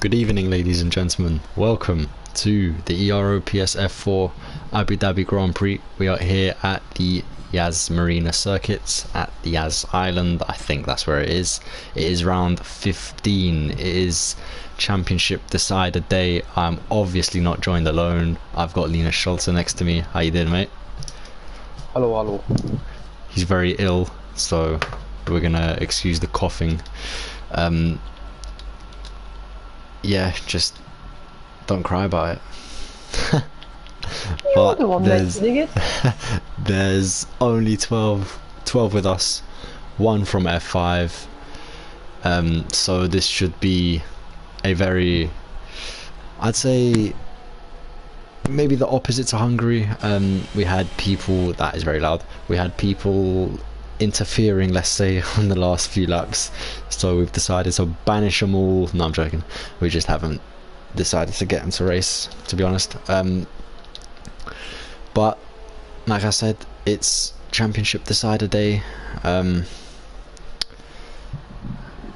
Good evening, ladies and gentlemen. Welcome to the Ero Ps F4 Abu Dhabi Grand Prix. We are here at the Yas Marina circuits at the Yas Island. I think that's where it is. It is round 15. It is championship decider day. I'm obviously not joined alone. I've got Linus Scholze next to me. How you doing, mate? Hello, hello. He's very ill, so we're gonna excuse the coughing. Yeah, just don't cry about it. You're the one there's, mentioning it. there's only 12 with us, one from F5, so this should be a very, I'd say, maybe the opposite to Hungary. We had people, that is very loud, we had people interfering, let's say, on the last few laps, so we've decided to banish them all. No, I'm joking, we just haven't decided to get them to race, to be honest. But like I said, it's championship decider day.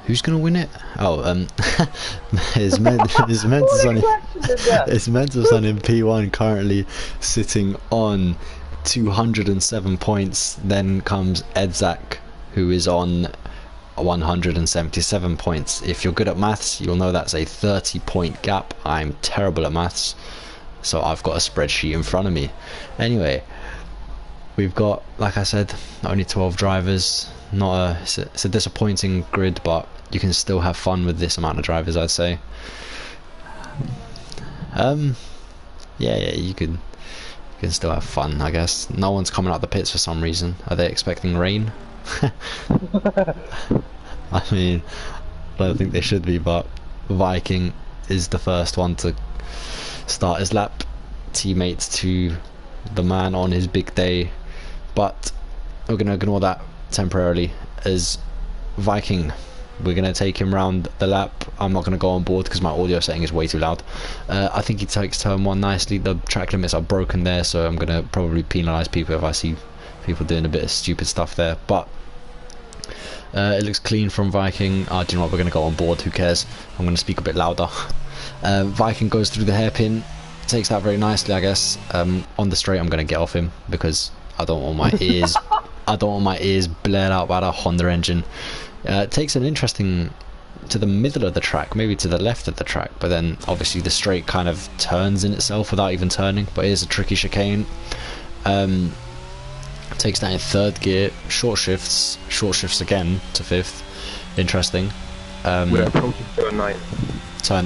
Who's gonna win it? Oh, it's meant to son in P1 currently sitting on 207 points. Then comes Edzak, who is on 177 points. If you're good at maths, you'll know that's a 30-point gap. I'm terrible at maths, so I've got a spreadsheet in front of me. Anyway, we've got, like I said, only 12 drivers. It's a disappointing grid, but you can still have fun with this amount of drivers, I'd say. Yeah, you can still have fun, I guess. No one's coming out the pits for some reason. Are they expecting rain? I mean, I don't think they should be, but Viking is the first one to start his lap, teammates to the man on his big day, but we're going to ignore that temporarily. As Viking, we're going to take him round the lap. I'm not going to go on board because my audio setting is way too loud. I think he takes turn one nicely. The track limits are broken there, so I'm going to probably penalise people if I see people doing a bit of stupid stuff there, but it looks clean from Viking. Do you know what, we're going to go on board, who cares. I'm going to speak a bit louder. Viking goes through the hairpin, takes that very nicely, I guess. On the straight I'm going to get off him because I don't want my ears blared out by the Honda engine. Takes an interesting to the middle of the track, maybe to the left of the track, but then obviously the straight kind of turns in itself without even turning, but it is a tricky chicane. Takes that in third gear, short shifts again to fifth. Interesting. We're approaching turn 9.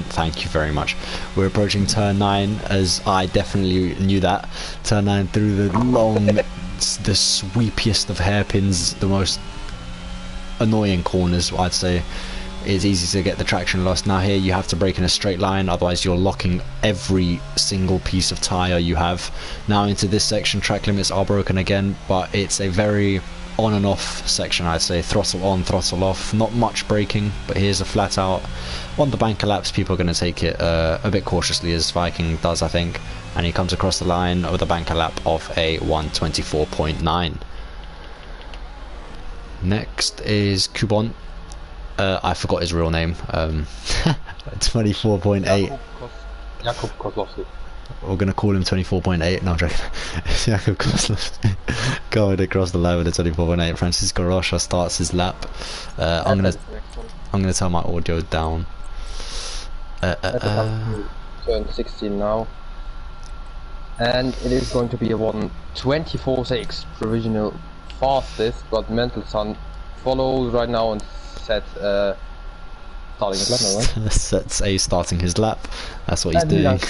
Thank you very much. We're approaching turn 9, as I definitely knew that. Turn 9 through the long, the sweepiest of hairpins, the most annoying corners, I'd say. It's easy to get the traction lost. Now here you have to brake in a straight line, otherwise you're locking every single piece of tyre you have. Now into this section, track limits are broken again, but it's a very on and off section, I'd say. Throttle on, throttle off, not much braking, but here's a flat out. On the banker laps, people are going to take it a bit cautiously, as Viking does, I think, and he comes across the line with a banker lap of a 124.9. Next is Kubon. I forgot his real name. 24.8. Jakub Kozlowski. We're going to call him 24.8. No, I'm joking. Jakub Kozlowski going across the line with a 24.8. Francisco Rocha starts his lap. I'm going to turn my audio down. Turn 16 now. And it is going to be a 1:24.6 provisional fastest, but Mendelson follows right now and sets starting his lap now, right? Sets a starting his lap. That's what he's doing.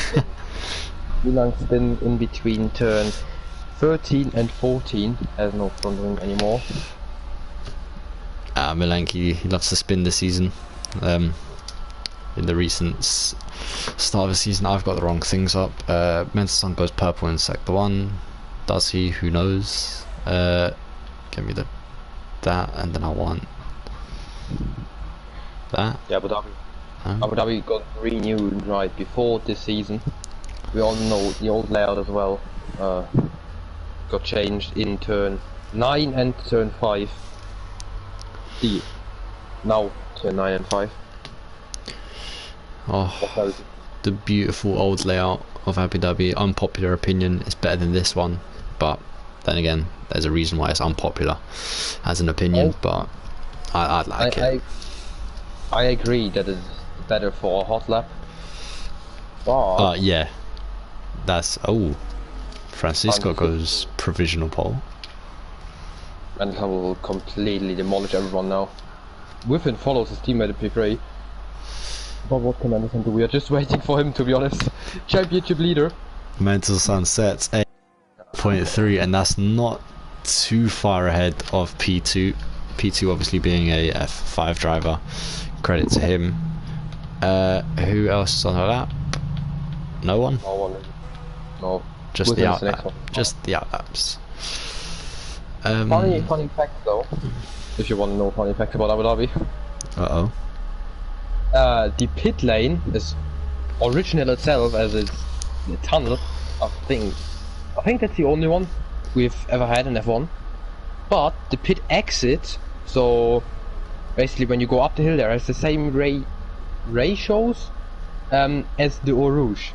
Milan's been in between turn 13 and 14, has no front wing anymore. Milanki, he loves to spin this season. In the recent start of the season, I've got the wrong things up. Mendelson goes purple in sector 1. Does he? Who knows? Give me that, and then I want that. Yeah, Abu Dhabi got renewed right before this season. We all know the old layout as well. Got changed in turn 9 and turn 5. Now turn 9 and 5. Oh, the beautiful old layout of Abu Dhabi. Unpopular opinion, it's better than this one, but then again, there's a reason why it's unpopular as an opinion. But I like it. I agree that it's better for a hot lap. But yeah, that's Francisco goes provisional pole. and he will completely demolish everyone now. Whiffen follows his teammate at P3. But what can Anderson do? We are just waiting for him, to be honest. Championship leader. Mental Sunsets 8.3, and that's not too far ahead of P2. P2 obviously being a F5 driver. Credit to him. Who else is on the lap? No one? No one. No. Just the outlap. Just the outlaps. Funny fact though, if you want to know funny facts about Abu Dhabi. The pit lane is original itself as it's a tunnel. I think that's the only one we've ever had in F1. But the pit exit, so basically when you go up the hill there, has the same ratios as the Eau Rouge.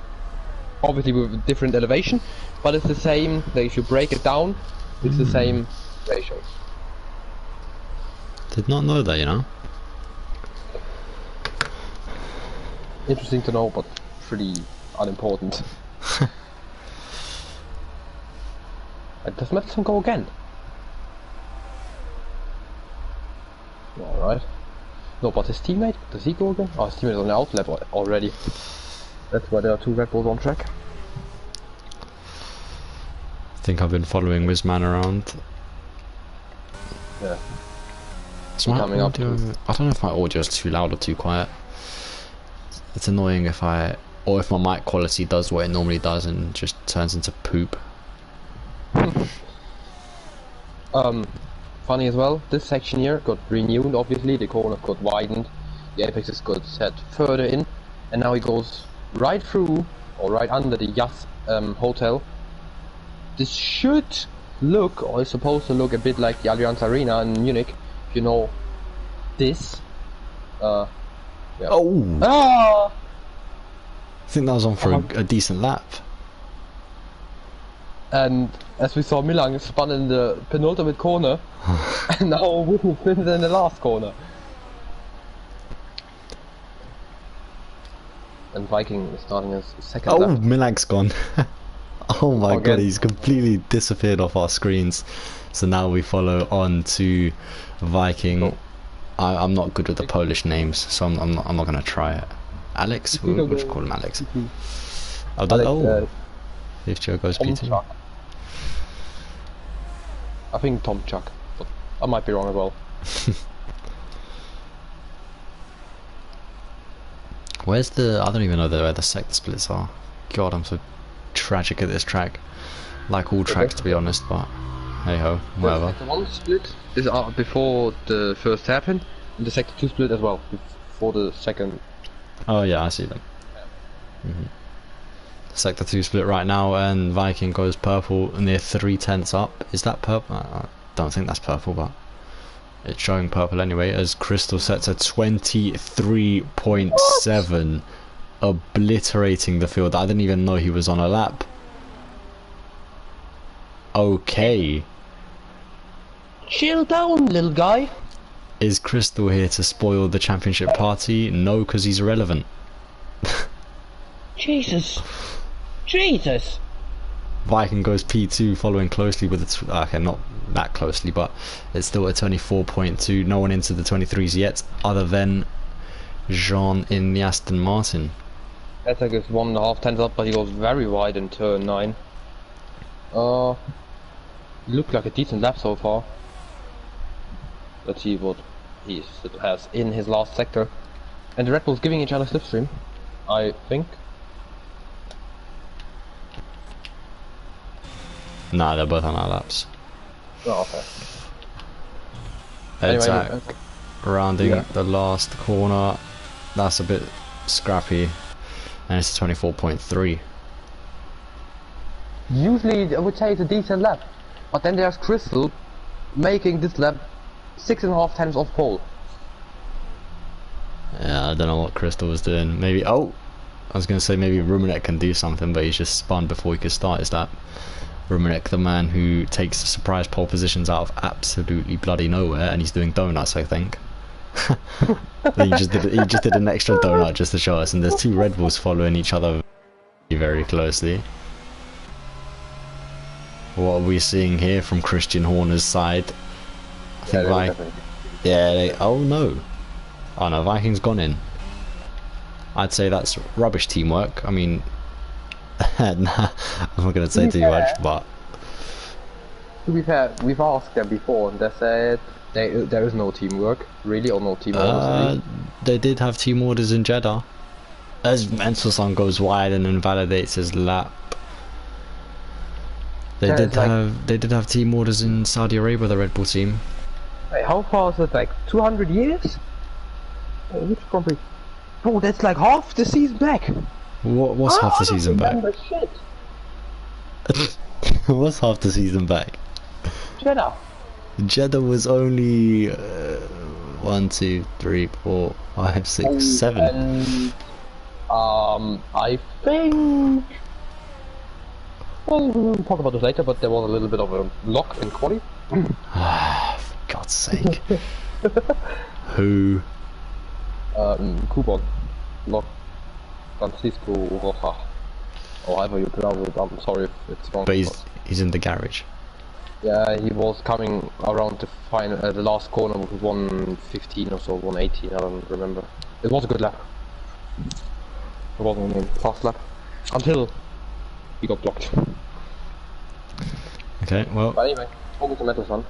Obviously with a different elevation, but it's the same. Like if you break it down, it's the same ratios. Did not know that, you know. Interesting to know, but pretty unimportant. Does Madison go again? Alright. No, but his teammate, does he go again? Oh, his teammate is on the outlap already. That's why there are 2 Red Bulls on track. I think I've been following Wizman around. Yeah. Is my audio, I don't know if my audio is too loud or too quiet. It's annoying if my mic quality does what it normally does and just turns into poop. Funny as well, this section here got renewed, obviously, the corner got widened, the apexes got set further in, and now he goes right through, or right under the Yas hotel. This should look, or is supposed to look a bit like the Allianz Arena in Munich, if you know this. Yeah. Oh! Ah! I think that was on for a decent lap. And as we saw, Milan spun in the penultimate corner, and now Whiffen spins in the last corner. And Viking is starting as second. Oh, left. Milag's gone. Oh my god, he's completely disappeared off our screens. So now we follow on to Viking. Oh. I'm not good with the Polish names, so I'm not gonna try it. Alex? We'll just call him Alex. If Joe goes PT. I think Tom Chuck, but I might be wrong as well. Where's the... I don't even know where the sector splits are. God, I'm so tragic at this track. Like all tracks, to be honest, but hey ho, whatever. The sector 1 split is before the first hairpin, and the sector 2 split as well, before the second. Oh yeah, I see them. Sector 2 split right now, and Viking goes purple near 3/10 up. Is that purple? I don't think that's purple, but it's showing purple anyway, as Crystal sets a 23.7, obliterating the field. I didn't even know he was on a lap. Okay. Chill down, little guy. Is Crystal here to spoil the championship party? No, because he's irrelevant. Jesus. Viking goes P2, following closely with the okay, not that closely, but it's still at 24.2. No one into the 23s yet, other than Jean in the Aston Martin. That's like it's 1.5 tenths up, but he goes very wide in turn 9. Looked like a decent lap so far. Let's see what he has in his last sector. And the Red Bulls giving each other slipstream, I think. Nah, they're both on our laps. Oh, okay. Anyway, rounding the last corner. That's a bit scrappy. And it's 24.3. Usually I would say it's a decent lap. But then there's Crystal making this lap 6.5 tenths off pole. Yeah, I don't know what Crystal was doing. Maybe, oh, I was going to say maybe Ruminek can do something, but he's just spun before he could start his lap. Ruminek, the man who takes surprise pole positions out of absolutely bloody nowhere, and he's doing donuts, I think. he just did an extra donut just to show us, and there's two Red Bulls following each other very closely. What are we seeing here from Christian Horner's side? I think oh no. Oh no, Viking's gone in. I'd say that's rubbish teamwork. I mean, nah, I'm not going to say too much, but... To be fair, we've asked them before and they said there is no teamwork, really, or no team orders. They did have team orders in Jeddah. As Mendelssohn goes wide and invalidates his lap. They did have team orders in Saudi Arabia, the Red Bull team. Wait, how far is it? Like 200 years? Which country? Bro, that's like half the season back. What's half the season back? Shit. What's half the season back? Jeddah. Jeddah was only 1, 2, 3, 4, 5, 6, 7. And, I think. Well, we'll talk about this later, but there was a little bit of a lock in quali. For God's sake. Who? Kuban. Lock. Francisco Roja. Or however you pronounce it, I'm sorry if it's wrong. But he's in the garage. Yeah, he was coming around the final, the last corner with 115 or so, 118, I don't remember. It was a good lap. It wasn't a fast lap. Until he got blocked. Okay, well... But anyway, focus on Mendelssohn.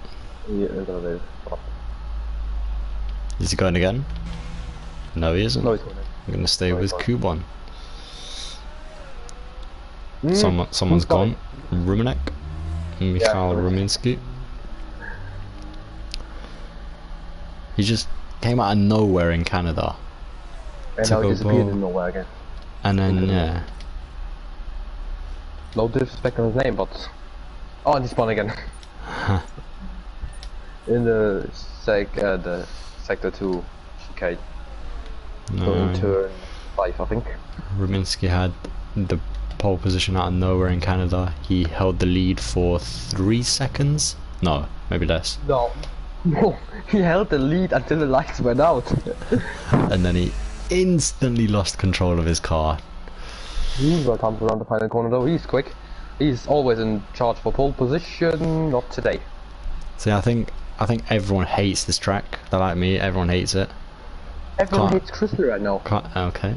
Is he going again? No, he isn't. No, he's going in. I'm going to stay with Kuban. Someone's gone. Ruminek. Mikhail Ruminsky. He just came out of nowhere in Canada. And now he disappeared in nowhere again. And then, yeah. No disrespect on his name, but... Oh, and he spun again. In the Sector 2 chicane. So in turn 5, I think. Ruminsky had the pole position out of nowhere in Canada. He held the lead for 3 seconds? No, maybe less. No, he held the lead until the lights went out. And then he instantly lost control of his car. He will come around the final corner though, he's quick. He's always in charge for pole position, not today. See, I think everyone hates this track. They're like me, everyone hates it. Everyone hates Crystal right now. Okay.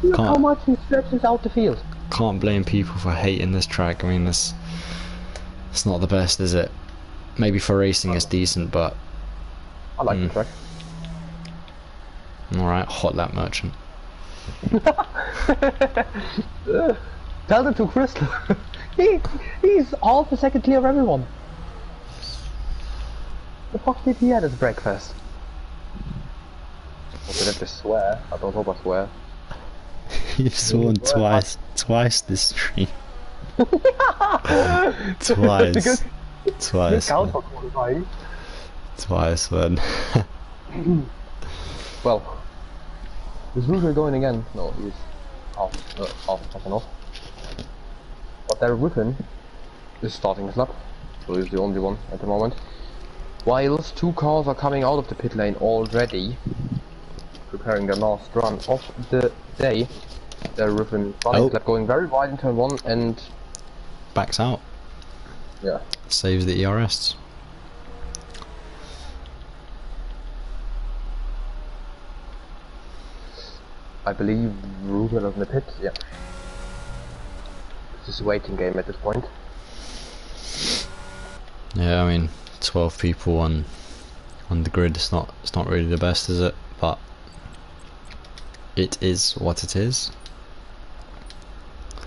Look how much he stretches out the field. Can't blame people for hating this track. I mean, it's not the best, is it? Maybe for racing it's decent, but... I like the track. Alright, hot lap merchant. Tell them to Crystal. He's half a second clear of everyone. The fuck did he have as breakfast? I did just swear. I don't hope I swear. You've sworn twice this stream. Twice. Twice. Twice, man. Well, is Ruger going again? No, he's half a second off. But there with him is starting his lap, so he's the only one at the moment. Whilst 2 cars are coming out of the pit lane already, preparing their last run of the day. They're with him running lap going very wide in turn 1 and... backs out. Yeah. Saves the ERS. I believe Ruben is in the pit, yeah. This is a waiting game at this point. Yeah, I mean, 12 people on the grid, it's not really the best, is it? But it is what it is.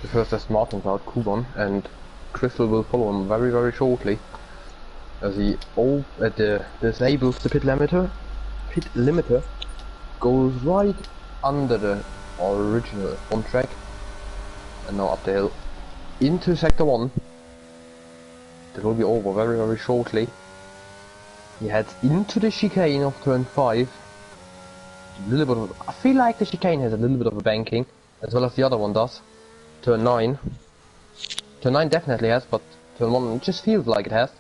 The first test Martin's out, Kuban, and Crystal will follow him very, very shortly. As he disables the pit limiter, goes right under the original front track, and now up the hill into sector 1. That will be over very, very shortly. He heads into the chicane of turn 5, a little bit of. I feel like the chicane has a little bit of a banking, as well as the other one does. Turn 9. Turn 9 definitely has, but turn 1 just feels like it has.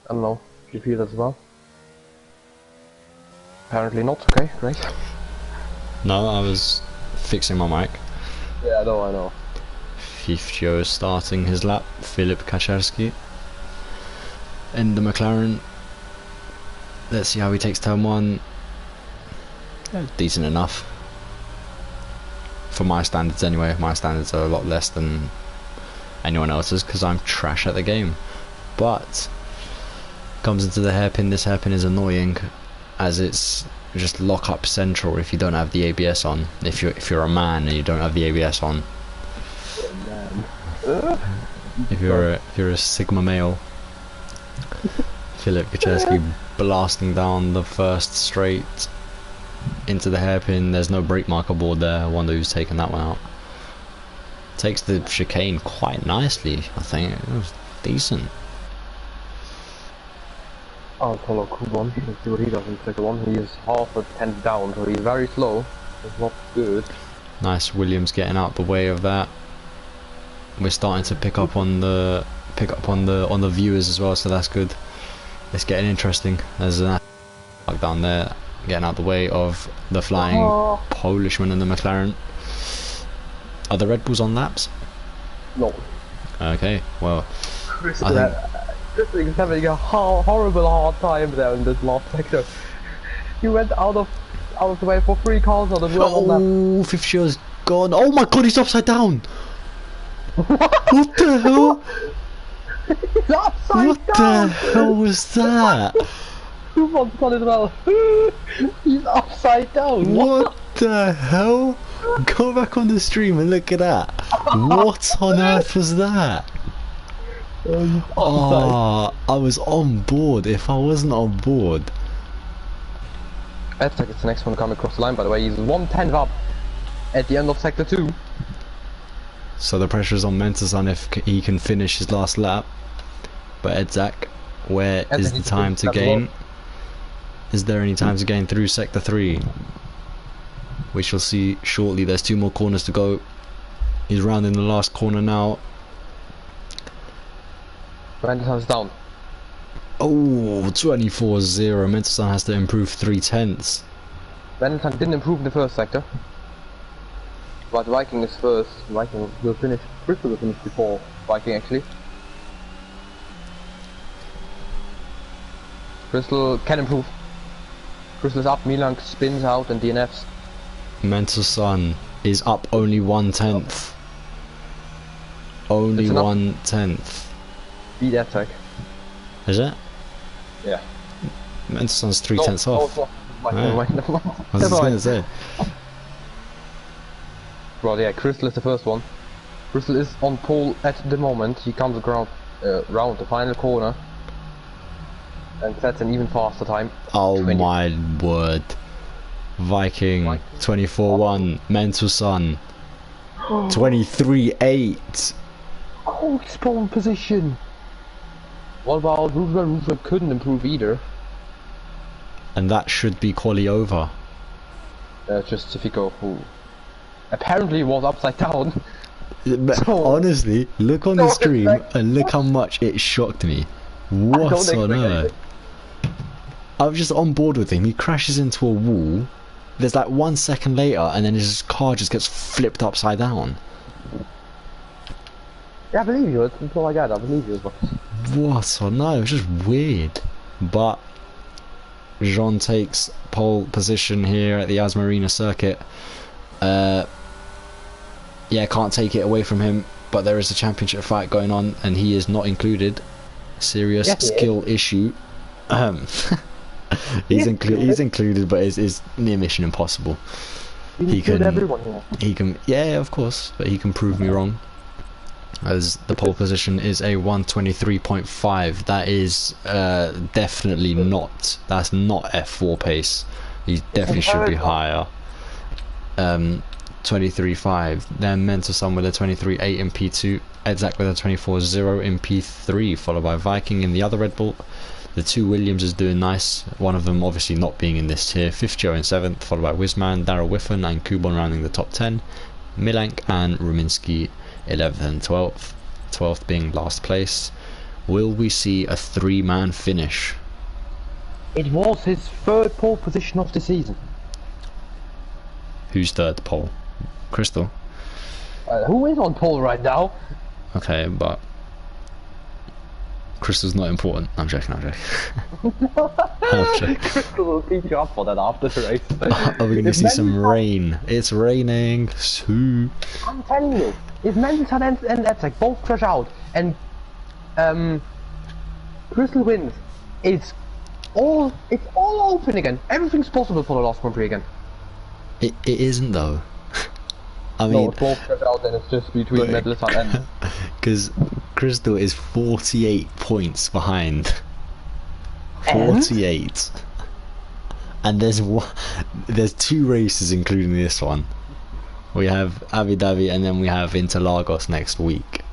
I don't know if you feel that as well. Apparently not. Okay, great. No, I was fixing my mic. Yeah, I know. Fifthio is starting his lap. Filip Kaczerski in the McLaren. Let's see how he takes turn 1. Decent enough. For my standards anyway. My standards are a lot less than anyone else's because I'm trash at the game. But comes into the hairpin. This hairpin is annoying as it's just lock up central if you don't have the ABS on. If you're a man and you don't have the ABS on. If you're a Sigma male. Filip Kaczerski blasting down the first straight into the hairpin. There's no brake marker board there. I wonder who's taken that one out. Takes the chicane quite nicely, I think. It was decent. I'll follow Kuban. Let's see what he does in second one. He is half a tenth down, so he's very slow. It's not good. Nice Williams getting out the way of that. We're starting to pick up on the viewers as well, so that's good. It's getting interesting. There's an athlete down there getting out the way of the flying Polishman and the McLaren. Are the Red Bulls on laps? No. Okay, well, Chris is having a horrible hard time there in this last sector. He went out of the way for 3 cars on the wrong lap. Oh, Fifthio's gone. Oh my god, he's upside down. What the hell? He's upside What down. the hell was that? Kuban's gone as well. He's upside down. What the hell? Go back on the stream and look at that. What on earth was that? Oh, I was on board. If I wasn't on board. It's the next one coming across the line, by the way. He's 1/10 up at the end of sector 2. So the pressure is on Mentelson if he can finish his last lap. But Edzak, where is the time to gain? Is there any time to gain through sector 3? We shall see shortly. There's 2 more corners to go. He's rounding the last corner now. Mendelsohn's down. Oh, 24-0. Mentelson has to improve 3/10. Mendelsohn didn't improve in the first sector. But Viking is first. Viking will finish. Bristol will finish before Viking actually. Bristol can improve. Bristol is up, Milan spins out and DNFs. Mentelson is up only 1/10. Only 1/10. Beat that track. Is it? Yeah. Mentelson's 3/10 off. No, I was just going to say. Well, yeah, Crystal is the first one. Crystal is on pole at the moment. He comes around the final corner and sets an even faster time. Oh my word. Viking 24-1. Mentelson 23-8. Oh, he's pole position. What about Roosevelt? Roosevelt couldn't improve either. And that should be quali over. Just Tifico, who apparently was upside down. Honestly, look on the stream and look how much it shocked me. What on earth? I was just on board with him. He crashes into a wall. There's like 1 second later, and then his car just gets flipped upside down. Yeah, I believe you. It's all I got. I believe you. But What on earth? It was just weird. But Jean takes pole position here at the Asmarina circuit. Yeah, can't take it away from him, but there is a championship fight going on and he is not included. Serious skill issue. He's included, but is near mission impossible. He can, yeah, of course, but he can prove me wrong, as the pole position is a 123.5. That is definitely not, that's not F4 pace. He definitely should be higher. 23.5. Then Mentelson with a 23.8 in P2, Edzak with a 24.0 in P3, followed by Viking in the other Red Bull, The two Williams is doing nice, one of them obviously not being in this tier. 5th Joe in 7th, followed by Wizman, Darryl Whiffen and Kubon rounding the top 10. Milank and Ruminski 11th and 12th, 12th being last place. Will we see a 3-man finish? It was his 3rd pole position of the season. Who's 3rd pole? Crystal? Who is on pole right now? Okay, but Crystal's not important. I'm joking, I'm joking. Crystal will beat you up for that after the race. Are we going to see some rain? It's raining. Sue. I'm telling you, if Mendelssohn and Edzak both crash out and Crystal wins, it's all open again. Everything's possible for the last Grand Prix again. It isn't though. I No, mean, if both crash out, then it's just between Mendelssohn and... because Crystal is 48 points behind. 48. And there's 2 races including this one. We have Abu Dhabi and then we have Interlagos next week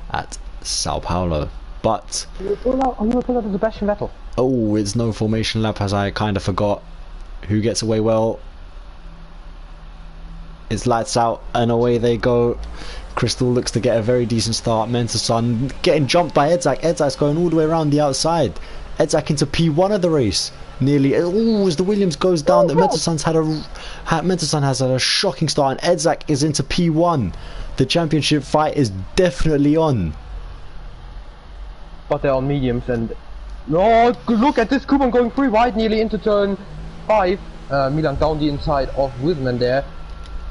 at Sao Paulo. But You pull out Sebastian Vettel. oh, it's no formation lap, as I kind of forgot. Who gets away well? It's lights out and away they go. Crystal looks to get a very decent start. Mendelssohn getting jumped by Edzak. Edzak's going all the way around the outside. Edzak into P1 of the race. Nearly. Oh, as the Williams goes down, Mendelssohn has had a shocking start, and Edzak is into P1. The championship fight is definitely on. But they're on mediums and... No, look at this Kuban going 3 wide nearly into turn 5. Milan down the inside of Wisman there.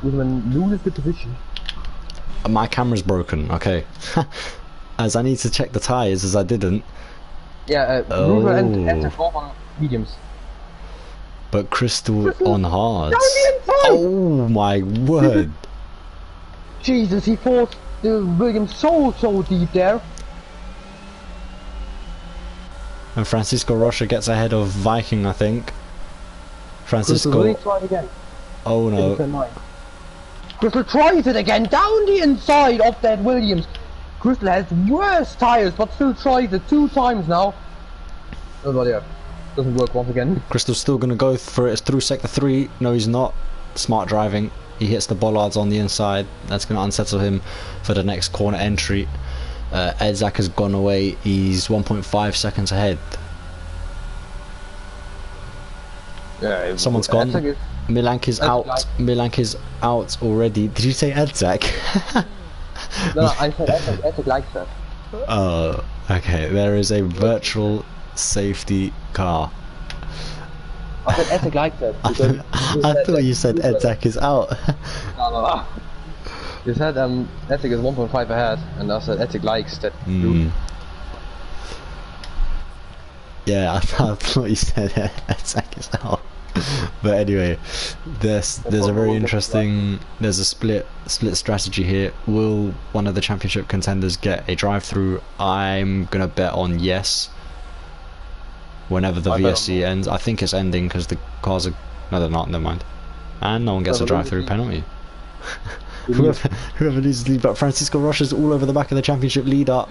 Wisman loses the position. My camera's broken, okay. As I need to check the tyres, as I didn't. Yeah, Ruben and Edzak both on mediums. But Crystal on hards. Down the inside! Oh my word. Jesus, he forced the Williams so deep there. And Francisco Rocha gets ahead of Viking, I think. Francisco. Crystal really tried again. Oh no. Crystal tries it again, down the inside of that Williams. Crystal has worse tyres, but still tries it 2 times now. Oh god, yeah. Doesn't work once again. Crystal's still going to go for it. It's through sector 3. No, he's not. Smart driving. He hits the bollards on the inside. That's going to unsettle him for the next corner entry. Edzak has gone away. He's 1.5 seconds ahead. Yeah, Someone's gone. Milank is out. Milank is out already. Did you say Edzak? No, I said Edzak likes that. Oh, okay. There is a virtual safety car. I said Edzak likes that. I thought you said Edzak is out. No. You said Edzak is 1.5 ahead, and I said Edzak likes that. Yeah, I thought you said Edzak is out. But anyway, there's a very interesting, there's a split strategy here. Will one of the championship contenders get a drive-through? I'm gonna bet on yes. Whenever the VSC ends, I think it's ending because the cars are... No, they're not. Never mind. And no one gets a drive-through penalty. whoever loses the lead, but Francisco Rocha's all over the back of the championship leader.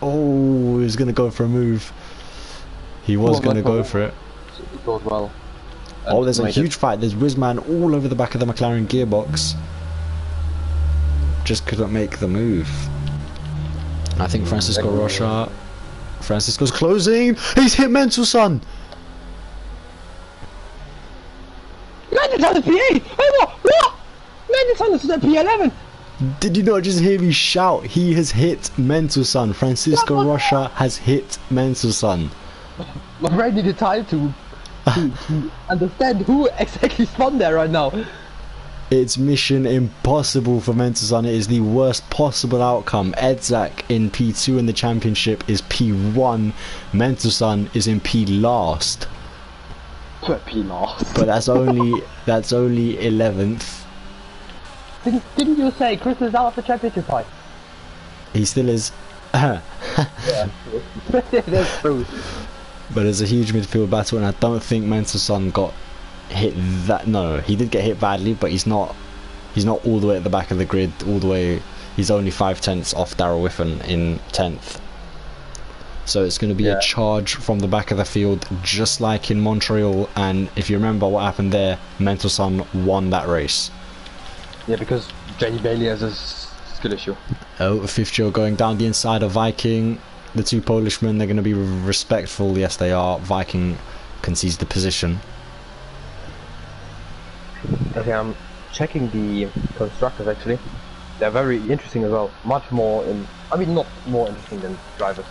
Oh, he's gonna go for a move. He was gonna go for it. It goes well. Oh, there's a huge fight. There's Wizman all over the back of the McLaren gearbox. Just couldn't make the move. I think Francisco Rocha... Francisco's closing! He's hit Mendelssohn! Mendelssohn is P8! What? Mendelssohn is at P11! Did you not just hear me shout? He has hit Mendelssohn. Francisco Rocha has hit Mendelssohn. My brain needed time to understand who exactly spun there right now. It's mission impossible for Mendelssohn. It is the worst possible outcome. Edzak in P2 in the championship is P1. Mendelssohn is in P last. P last. But that's only 11th. Didn't you say Chris is out of the championship fight? He still is. Yeah, that's true. But there's a huge midfield battle, and I don't think Mendelssohn got hit that... No, he did get hit badly, but he's not all the way at the back of the grid, all the way... He's only 5 tenths off Darryl Whiffen in 10th. So it's going to be a charge from the back of the field, just like in Montreal. And if you remember what happened there, Mendelssohn won that race. Yeah, because JD Bailey has a skill issue. Oh, fifth Joe going down the inside of Viking. The two Polishmen, they're going to be respectful. Yes, they are. Viking concedes the position. Okay, I'm checking the constructors actually. They're very interesting as well. Much more I mean, not more interesting than drivers.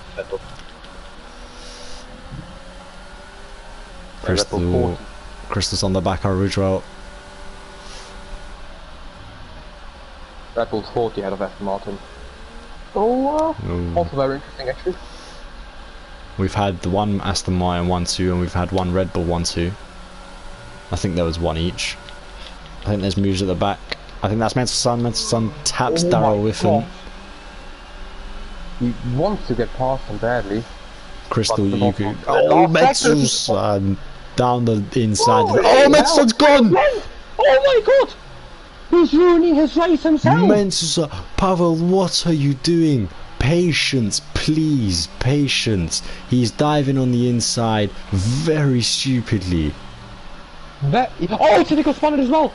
Crystal's on the back of Ridgewell. Red Bull's 40 ahead of Aston Martin. Also very interesting actually. We've had one Aston Martin 1-2 and we've had one Red Bull 1-2. I think there was one each. I think there's moves at the back. I think that's Mendelssohn. Mendelssohn taps Darrell Whiffen. He wants to get past him badly. Crystal, you could. Oh, Mendelssohn down the inside. Oh, Mendelssohn's gone! Oh my god! He's ruining his race himself! Mendelssohn, Pavel, what are you doing? Patience, please, patience. He's diving on the inside very stupidly. Oh, Typical spun it as well!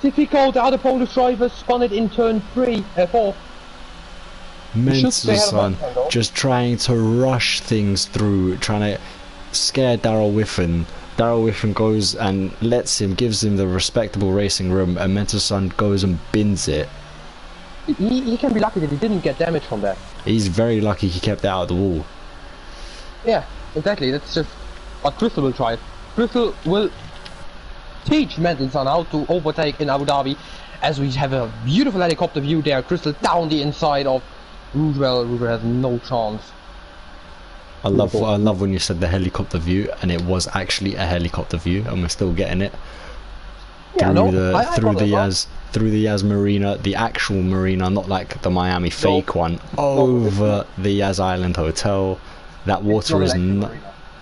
Typical, the other Polish driver spun it in turn 4. Mendelssohn just trying to rush things through, trying to scare Darrell Whiffen. Darrell Whiffen goes and gives him the respectable racing room, and Mendelssohn goes and bins it. He can be lucky that he didn't get damage from that. He's very lucky he kept it out of the wall. Yeah, exactly. That's just what Crystal will try. Crystal will teach Mendelssohn how to overtake in Abu Dhabi, as we have a beautiful helicopter view there. Crystal down the inside of Rougevel. Rougevel has no chance. I love when you said the helicopter view, and it was actually a helicopter view, and we're still getting it through the Yas Marina, the actual marina, not like the Miami fake one, over the Yas Island Hotel. That water is not.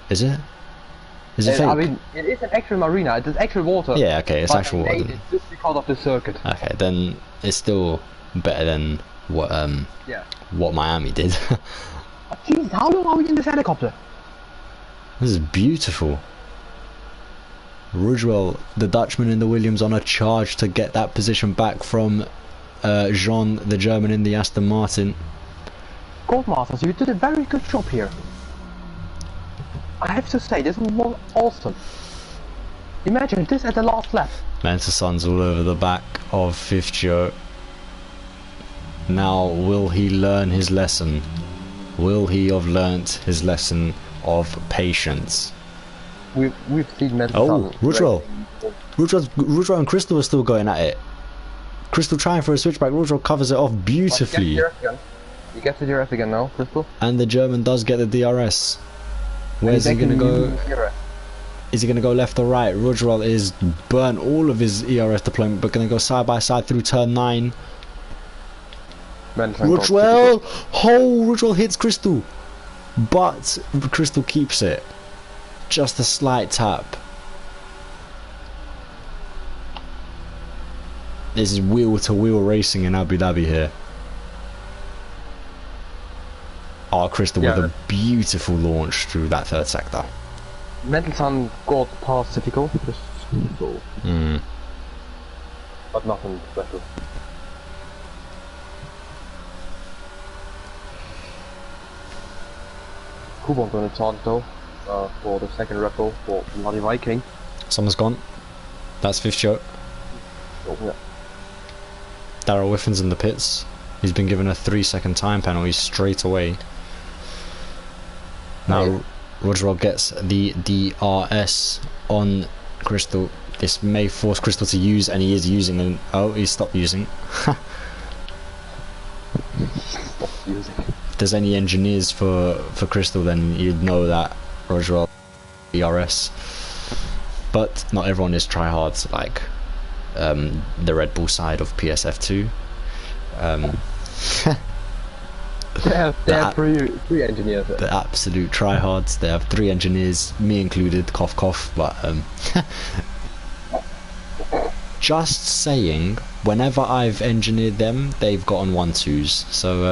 Is it? Is it fake? I mean, it is an actual marina. It is actual water. Yeah, okay, it's actual water. It's just because of the circuit. Okay, then it's still better than what Miami did. Jeez, how long are we in this helicopter? This is beautiful. Rougevel, the Dutchman in the Williams, on a charge to get that position back from Jean, the German in the Aston Martin. Goldmasters, you did a very good job here. I have to say, this was awesome. Imagine this at the last lap. Mendelssohn's all over the back of fifth Joe. Now, will he learn his lesson? Will he have learnt his lesson of patience? We've seen Mendelssohn. Oh, Rougevel and Crystal are still going at it. Crystal trying for a switchback. Rougevel covers it off beautifully. He gets the DRS again now, Crystal. And the German does get the DRS. Where's he going to go? Is he going to go left or right? Rougevel is burnt all of his ERS deployment, but going to go side by side through turn 9. Rougevel! Oh, Rougevel hits Crystal. But Crystal keeps it. Just a slight tap. This is wheel-to-wheel racing in Abu Dhabi here. Oh, Crystal with a beautiful launch through that third sector. Mendelssohn got past Typical, just so. But nothing special. Kuban gonna charge though, for the second Red Bull for Bloody Viking. Someone's gone. That's fifth Joe. Oh, yeah. Darrell Whiffen's in the pits. He's been given a 3-second time penalty straight away. Now Rougevel gets the DRS on Crystal. This may force Crystal to use, and he is using them. Oh, he stopped using. If there's any engineers for Crystal, then you'd know that Rougevel DRS. But not everyone is tryhards like the Red Bull side of PSF2. They have three engineers. The absolute tryhards. They have 3 engineers, me included. Cough cough. But just saying. whenever I've engineered them, they've gotten 1-2s. So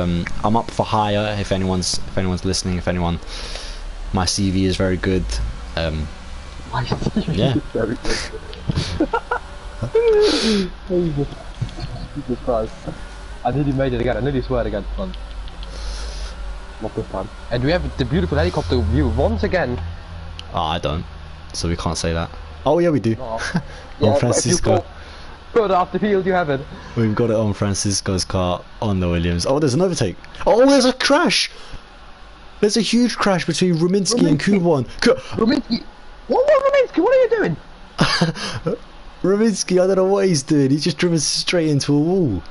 I'm up for hire if anyone's listening. If anyone, my CV is very good. My CV Yeah. is very good. Jesus Christ. I nearly made it again. I nearly swear again. Man. Not this time. And we have the beautiful helicopter view once again. Oh, I don't. So we can't say that. Oh yeah, we do. No. On Yeah, Francisco. Further off the field, you have it. We've got it on Francisco's car on the Williams. Oh, there's an overtake. Oh, there's a crash. There's a huge crash between Ruminski and Kubon. Ruminski. What, Ruminski? What are you doing? Ruminski, I don't know what he's doing. He's just driven straight into a wall.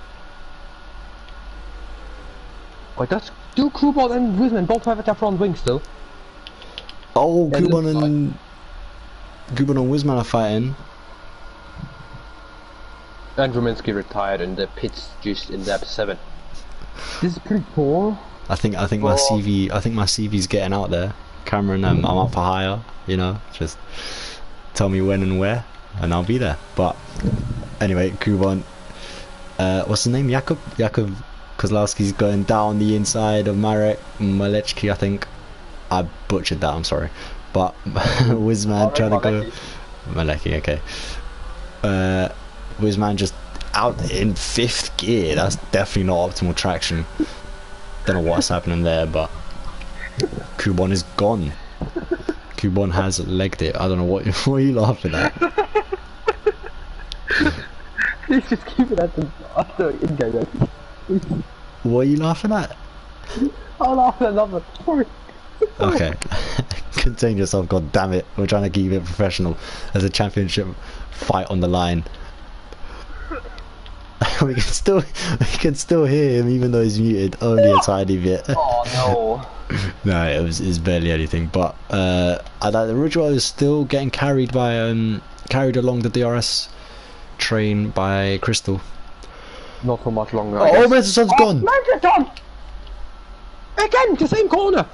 Wait, do Kubon and Wisman both have their front wing still? Oh, Yeah, Kubon and Wisman are fighting. And Ruminski retired in the pits just in lap 7. This is pretty poor. I think my CV's getting out there. Cameron, I'm up for hire. You know, just tell me when and where, and I'll be there. But anyway, Kubon. What's his name? Jakub Kozlowski's going down the inside of Marek Malechki, I think. I butchered that, I'm sorry. But Wizman trying to go... Malecki, okay. Wizman just out in 5th gear. That's definitely not optimal traction. Don't know what's happening there, but Kubon is gone. Kubon has legged it. I don't know what are you laughing at? Please just keep it at the in-game. What are you laughing at? I'm laughing at nothing. Sorry. Okay. Contain yourself, god damn it. We're trying to keep it professional. There's a championship fight on the line. we can still hear him even though he's muted only a tiny bit. Oh no. No, it was barely anything. But Rudwell is still getting carried by carried along the DRS train by Crystal. Not for much longer. Oh, Mendelssohn's gone! Mendelssohn! Again, the same corner!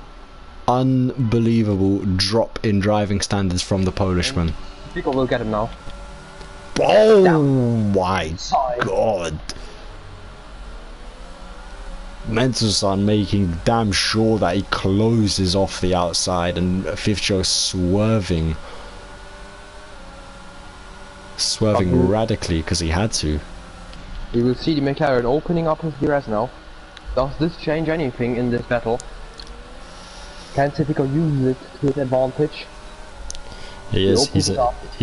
Unbelievable drop in driving standards from the Polishman. People will get him now. Oh my god! Mendelssohn making damn sure that he closes off the outside, and Fifth Joe swerving radically because he had to. We will see the McLaren opening up his DRS now. Does this change anything in this battle? Can Typical use it to his advantage? He is. He's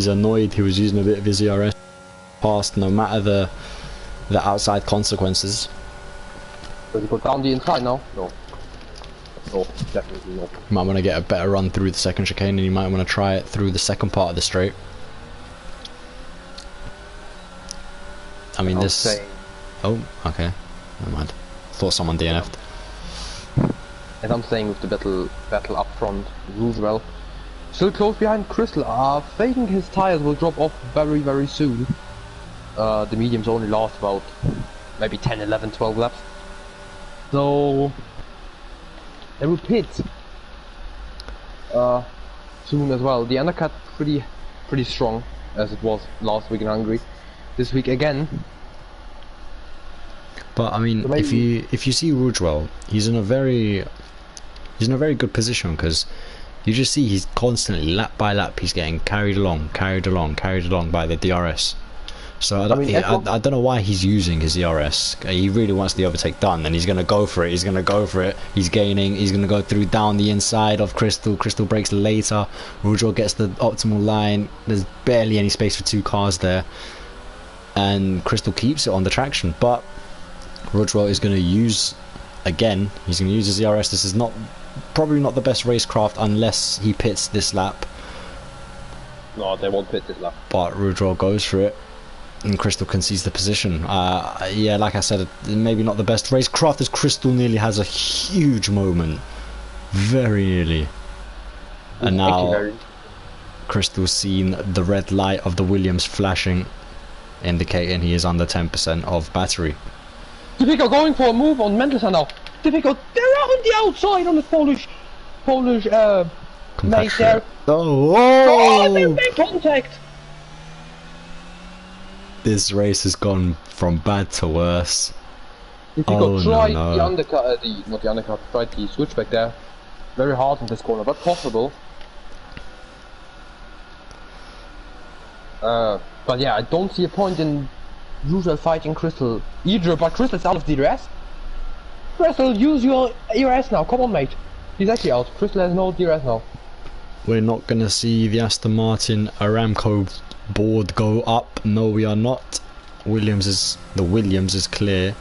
annoyed. He was using a bit of his DRS past, no matter the outside consequences. Does he go down the inside now? No. No, definitely not. Might want to get a better run through the second chicane, and you might want to try it through the second part of the straight. I mean, this. Oh, okay. Never mind. Thought someone DNF'd. As I'm saying, with the battle up front, Roosevelt still close behind Crystal. Thinking his tires will drop off very, very soon. The mediums only last about maybe 10, 11, 12 laps. So they will pit soon as well. The undercut pretty strong as it was last week in Hungary. This week again. But I mean, if you see Rudwell, he's in a very good position, because you just see he's constantly lap by lap he's getting carried along by the DRS. So I don't know why he's using his DRS. He really wants the overtake done, and he's gonna go for it. He's gaining. He's gonna go through down the inside of Crystal. Crystal breaks later. Rudwell gets the optimal line. There's barely any space for two cars there, and Crystal keeps it on the traction. But Rudwell is going to use, again, he's going to use his DRS. This is probably not the best racecraft unless he pits this lap. No, they won't pit this lap. But Rudwell goes for it, and Crystal concedes the position. Yeah, like I said, maybe not the best racecraft, as Crystal nearly has a huge moment. Very nearly. And now Crystal's seen the red light of the Williams flashing, indicating he is under 10% of battery. Typical going for a move on Mendelssohn now. Typical, they're out on the outside on the Polish mate there. Oh, they make contact. This race has gone from bad to worse. If you could try no. the undercut, not the undercut, try the switchback there. Very hard in this corner, but possible. But yeah, I don't see a point in Russell fighting Crystal either, but Crystal's out of DRS. Crystal, use your DRS now, come on mate. He's actually out, Crystal has no DRS now. We're not gonna see the Aston Martin Aramco board go up. No, we are not. The Williams is clear.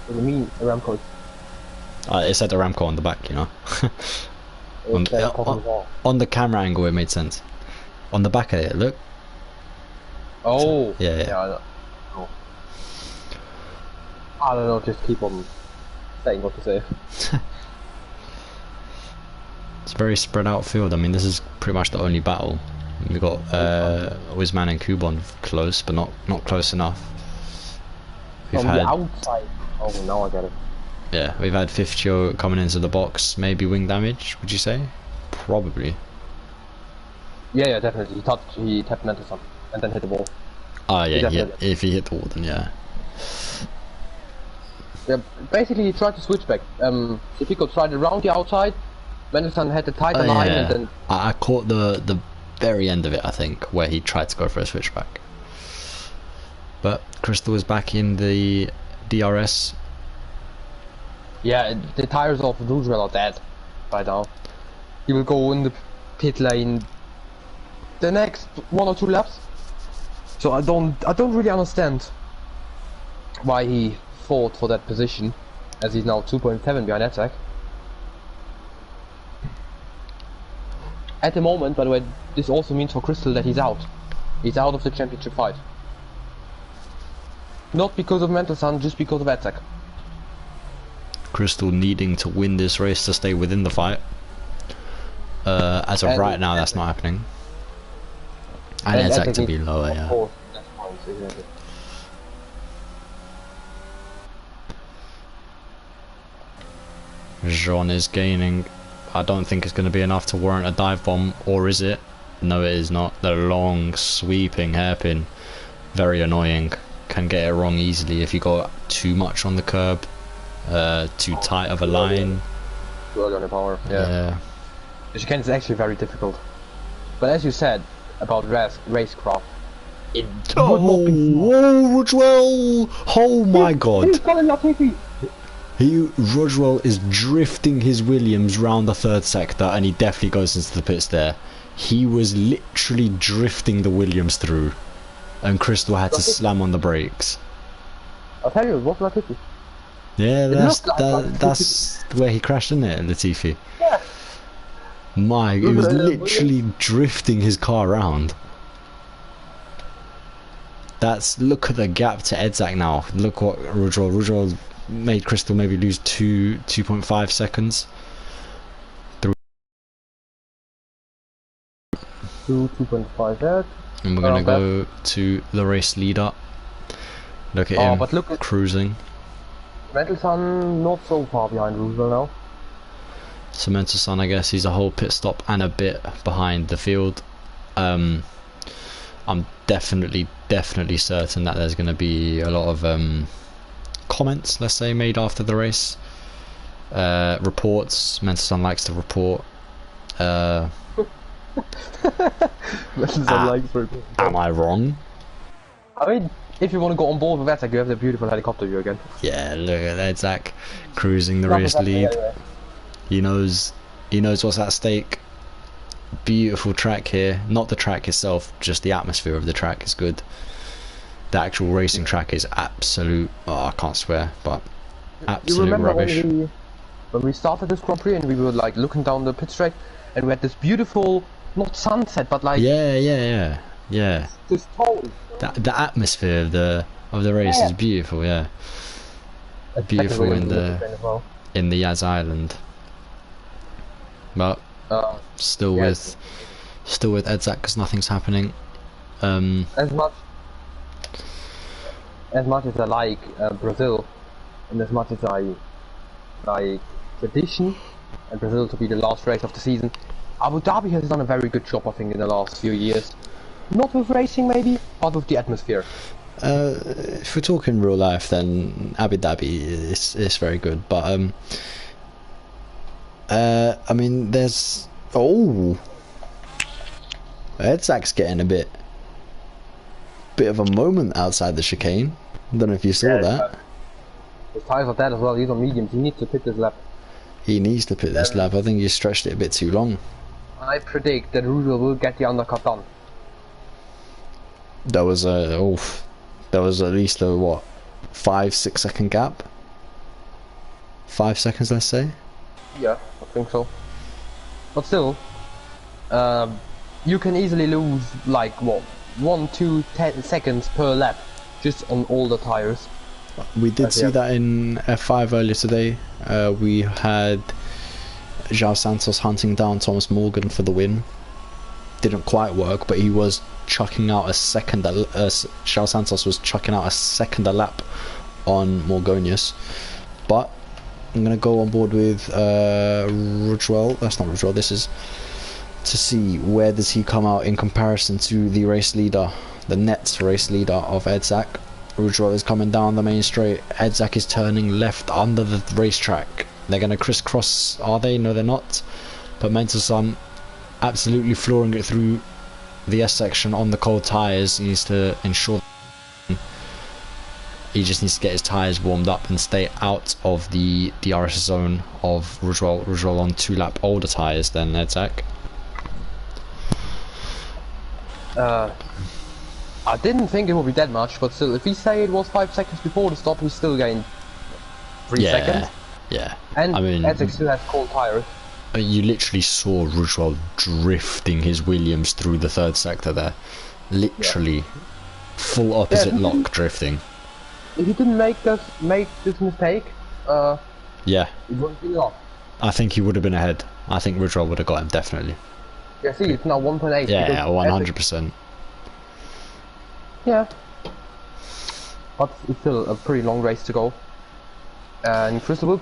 What do you mean, Aramco? It said Aramco on the back, you know. on the camera angle, it made sense. On the back of it, look. Oh. Yeah. I don't know, just keep on saying what to say. It's a very spread out field. I mean, this is pretty much the only battle. We've got Wizman and Kubon close, but not close enough. We've From had the outside. Oh, now I get it. Yeah, we've had Fifthio coming into the box. Maybe wing damage, would you say? Probably. Yeah, definitely. He tapped Mendelson and then hit the wall. Oh yeah. If he hit the wall, then yeah. Yeah, basically he tried to switch back. If he could try it around the outside, Mendelson had the tighter line and then... I caught the very end of it, I think, where he tried to go for a switchback. But Crystal is back in the DRS. Yeah, the tires of Rudrell are dead by now. He will go in the pit lane the next 1 or 2 laps. So I don't really understand why he fought for that position, as he's now 2.7 behind attack. At the moment, by the way, this also means for Crystal that he's out. He's out of the championship fight. Not because of Mendelson, just because of attack. Crystal needing to win this race to stay within the fight. As of right now, that's not happening. And attack to be lower, yeah. Course, that's points, exactly. Jean is gaining. I don't think it's going to be enough to warrant a dive bomb, or is it? No, it is not. The long, sweeping hairpin, very annoying. Can get it wrong easily if you go too much on the curb, too tight of a line. Too early on the power, yeah. As you can, it's actually very difficult. But as you said about racecraft, it would not be... Whoa, Rudwell! Oh my god! He's got a Latifi! Rudwell is drifting his Williams round the 3rd sector, and he definitely goes into the pits there. He was literally drifting the Williams through, and Crystal had to slam on the brakes. I'll tell you, it was Latifi. Yeah, that's where he crashed, isn't it, Latifi? Yeah. He was literally drifting his car around. Look at the gap to Edzak now. Look what Rudwell made Crystal maybe lose 2.5 seconds. 2.5 there. And we're gonna go to the race leader. Look at him, but look at cruising. Mendelson not so far behind Roosevelt now. Cementoson, I guess he's a whole pit stop and a bit behind the field. I'm definitely certain that there's going to be a lot of comments, let's say, made after the race. Reports. Mendelson likes to report. Am I wrong? I mean, if you want to go on board with that, you have the beautiful helicopter view again. Yeah, look at that, Zach cruising the race lead. Anyway. He knows what's at stake. Beautiful track here. Not the track itself, just the atmosphere of the track is good. The actual racing track is absolute, I can't swear, but absolute rubbish. When we started this Grand Prix and we were like looking down the pit straight and we had this beautiful, not sunset, but like... Yeah. This tone. The atmosphere of the race is beautiful, yeah. Beautiful in the Yaz Island. But still with Edzak because nothing's happening. As much as I like Brazil, and as much as I like tradition and Brazil to be the last race of the season, Abu Dhabi has done a very good job, I think, in the last few years. Not with racing maybe, but with the atmosphere. If we're talking real life, then Abu Dhabi is very good. But I mean, there's Edzak's getting a bit of a moment outside the chicane. Don't know if you saw that. His tires are dead as well. He's on mediums. He needs to pit this lap. He needs to pit this lap. I think he stretched it a bit too long. I predict that Rudel will get the undercut done. There was at least a what, 5-6 second gap. 5 seconds, let's say. Yeah, I think so. But still, you can easily lose like what, 1-2 seconds per lap, just on all the tires. We did see that in F5 earlier today. We had João Santos hunting down Thomas Morgan for the win. Didn't quite work, but he was chucking out a second. João Santos was chucking out a second a lap on Morgonius. But I'm gonna go on board with Rudwell. That's not Rudwell. This is to see where does he come out in comparison to the race leader, the net race leader of Edzak. Rudwell is coming down the main straight. Edzak is turning left under the racetrack. They're going to crisscross, are they? No, they're not. But Mentelson absolutely flooring it through the S section on the cold tyres. He needs to ensure he just needs to get his tyres warmed up and stay out of the DRS zone of Rudwell. Rudwell on 2 lap older tyres than Edzak. I didn't think it would be that much, but still, if we say it was 5 seconds before the stop, we still gained 3 seconds. Yeah. And I mean, Edzak still has cold tires. You literally saw Rudwell drifting his Williams through the 3rd sector there. Literally, full opposite lock drifting. If he didn't make this mistake, yeah, it wouldn't be off. I think he would have been ahead. I think Rudwell would have got him, definitely. Yeah, see, it's now 1.8. Yeah, 100%. Yeah, but it's still a pretty long race to go. And Crystal will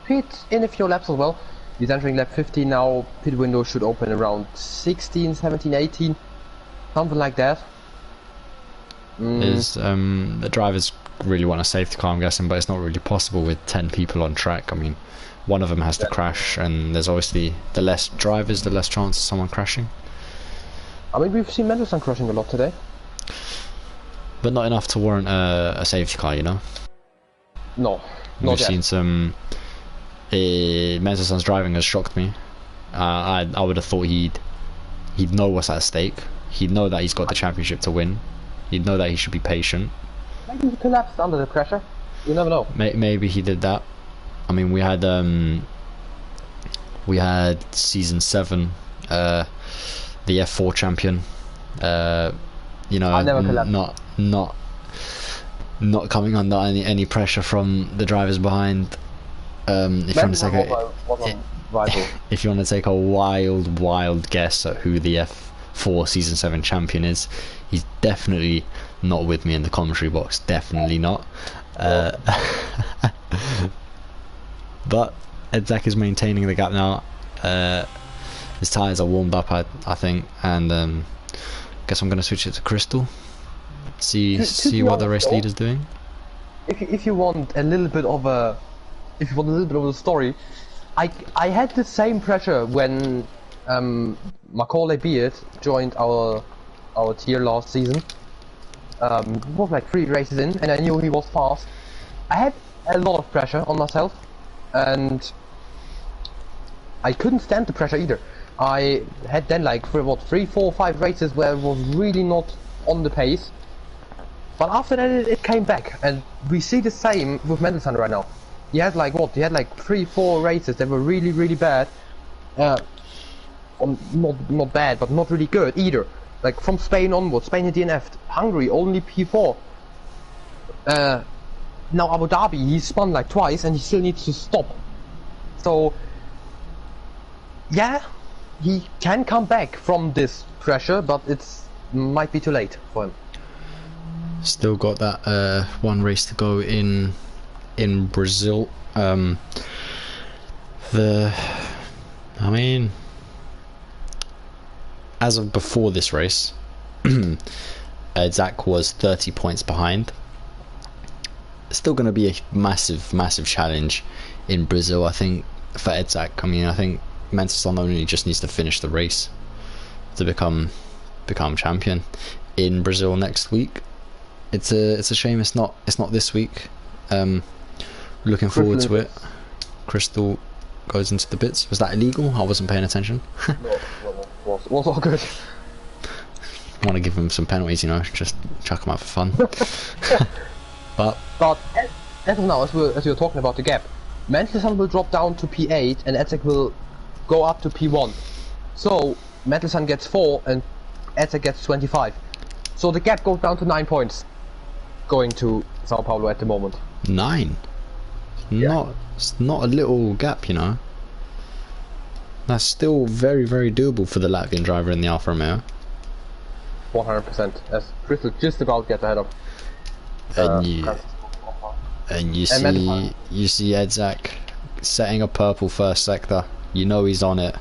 pit in a few laps as well. He's entering lap 15 now. Pit window should open around 16, 17, 18, something like that. The drivers really want a safety car, I'm guessing, but it's not really possible with 10 people on track. I mean, one of them has to crash, and there's obviously the less drivers, the less chance of someone crashing. I mean, we've seen Mendelson crashing a lot today. But not enough to warrant a safety car, you know? No, not We've yet. seen some... Mendelssohn's driving has shocked me. I would have thought he'd know what's at stake. He'd know that he's got the championship to win. He'd know that he should be patient. Maybe he collapsed under the pressure. You never know. Maybe he did that. I mean, we had season 7, the F4 champion. You know, not coming under any pressure from the drivers behind. If you want to take a wild guess at who the F4 season 7 champion is, he's definitely not with me in the commentary box. Definitely not. But Edzak is maintaining the gap now. His tyres are warmed up, I think, and guess I'm going to switch it to Crystal. See what the race leader's doing. If you want a little bit of a the story, I had the same pressure when Macaulay Beard joined our tier last season. It was like 3 races in, and I knew he was fast. I had a lot of pressure on myself, and I couldn't stand the pressure either. I had then like 3, 4, 5 races where it was really not on the pace. But after that it came back, and we see the same with Mendelson right now. He had like 3, 4 races that were really bad. Not bad, but not really good either. Like from Spain onwards, Spain had DNF'd, Hungary only P4. Now Abu Dhabi, he spun like twice and he still needs to stop. So yeah, he can come back from this pressure, but it's might be too late for him. Still got that one race to go in Brazil. I mean, as of before this race, Zach was 30 points behind. It's still going to be a massive challenge in Brazil, I think, for Zach. I mean, I think Mendelson only just needs to finish the race to become champion in Brazil next week. It's a shame it's not this week. Looking forward to it. Crystal goes into the bits. Was that illegal? I wasn't paying attention. No, was all good. I want to give him some penalties, you know, just chuck him out for fun. but as of now, as we're talking about the gap, Mendelson will drop down to P8 and Edzek will go up to P1. So Mendelson gets 4 and Edzek gets 25. So the gap goes down to 9 points going to Sao Paulo at the moment. 9? Yeah. It's not a little gap, you know. That's still very doable for the Latvian driver in the Alfa Romeo. 100%. As Crystal just about gets ahead of. And you see Edzak setting a purple first sector. You know he's on it.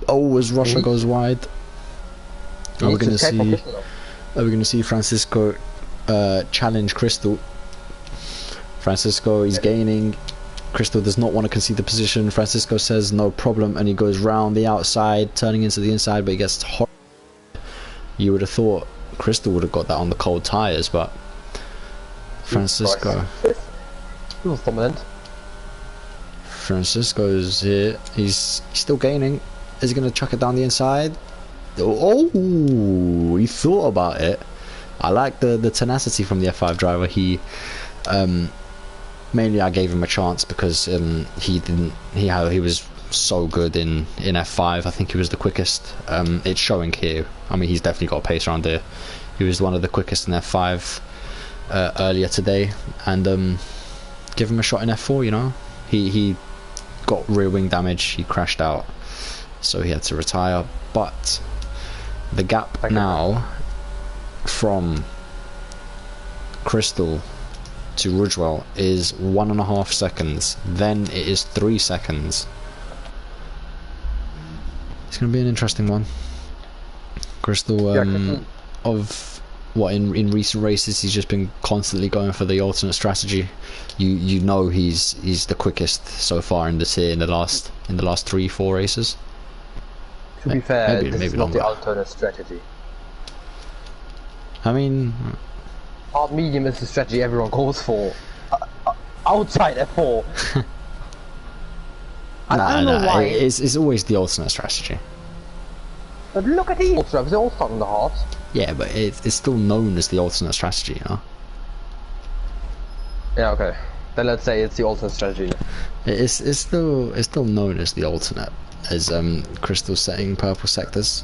Oh, as Russia goes wide. Are we going to see Francisco challenge Crystal? Francisco is gaining. Crystal does not want to concede the position. Francisco says no problem, and he goes round the outside, turning into the inside, but he gets hot. You would have thought Crystal would have got that on the cold tyres, but Francisco. He was dominant. Francisco's here. He's still gaining. Is he going to chuck it down the inside? Oh, he thought about it. I like the tenacity from the F5 driver. He mainly I gave him a chance because he was so good in F5. I think he was the quickest. It's showing here. I mean, he's definitely got a pace around there. He was one of the quickest in F5 earlier today, and give him a shot in F4. You know, he got rear wing damage. He crashed out, so he had to retire. But the gap now from Crystal to Rudgewell is 1.5 seconds. Then it is 3 seconds. It's going to be an interesting one. Crystal, of what in recent races, he's just been constantly going for the alternate strategy. You know he's the quickest so far in this here in the last 3-4 races. To be fair, maybe this is not the alternate strategy. I mean, hard medium is the strategy everyone goes for. Outside F4. I don't know why. It's always the alternate strategy. But look at these drivers, they all start on the hards. Yeah, but it's still known as the alternate strategy, you know? Yeah, okay. Then let's say it's the alternate strategy. It's still known as the alternate, as Crystal setting purple sectors.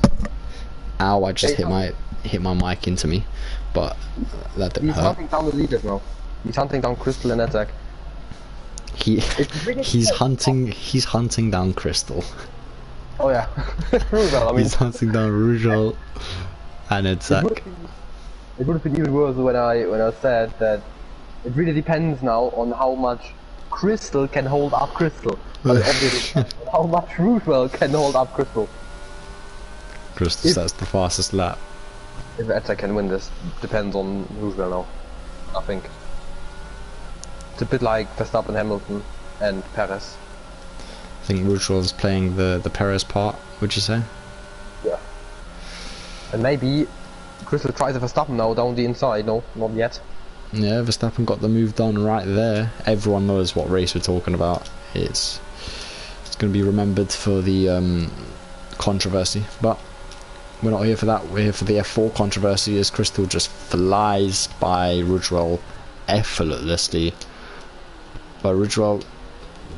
Ow! I just hit my mic into me, but that didn't hurt. He's hunting down the leaders now. He's hunting down Crystal and Edzek. He's hunting down Crystal. Oh yeah, Rudgewell. I mean, he's hunting down Rudgewell and Edzek. It would have been even worse when I said that it really depends now on how much Crystal can hold up Crystal. But obviously, how much Rudgewell can hold up Crystal. Crystal sets the fastest lap. If Edzek can win this, depends on Rudgewell now. I think. It's a bit like Verstappen, Hamilton, and Perez. I think Rudgewell's playing the Perez part, would you say? Yeah. And maybe Crystal tries a Verstappen now down the inside. No, not yet. Yeah, Verstappen got the move done right there. Everyone knows what race we're talking about. It's going to be remembered for the controversy, but we're not here for that. We're here for the F4 controversy, as Crystal just flies by Rudgewell effortlessly. But Rudgewell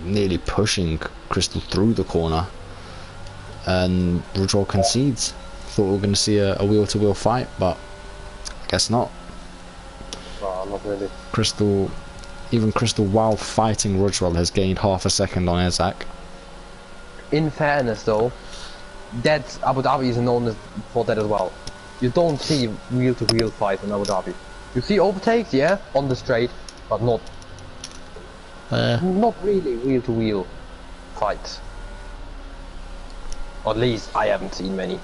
nearly pushing Crystal through the corner, and Rudgewell concedes. Thought we were going to see a wheel-to-wheel fight, but I guess not. Not really. Crystal, while fighting Rudgewell, has gained half a second on Edzek. In fairness though, that Abu Dhabi is known for that as well. You don't see wheel-to-wheel fights in Abu Dhabi. You see overtakes, yeah, on the straight, but not really wheel-to-wheel fights. Or at least I haven't seen many.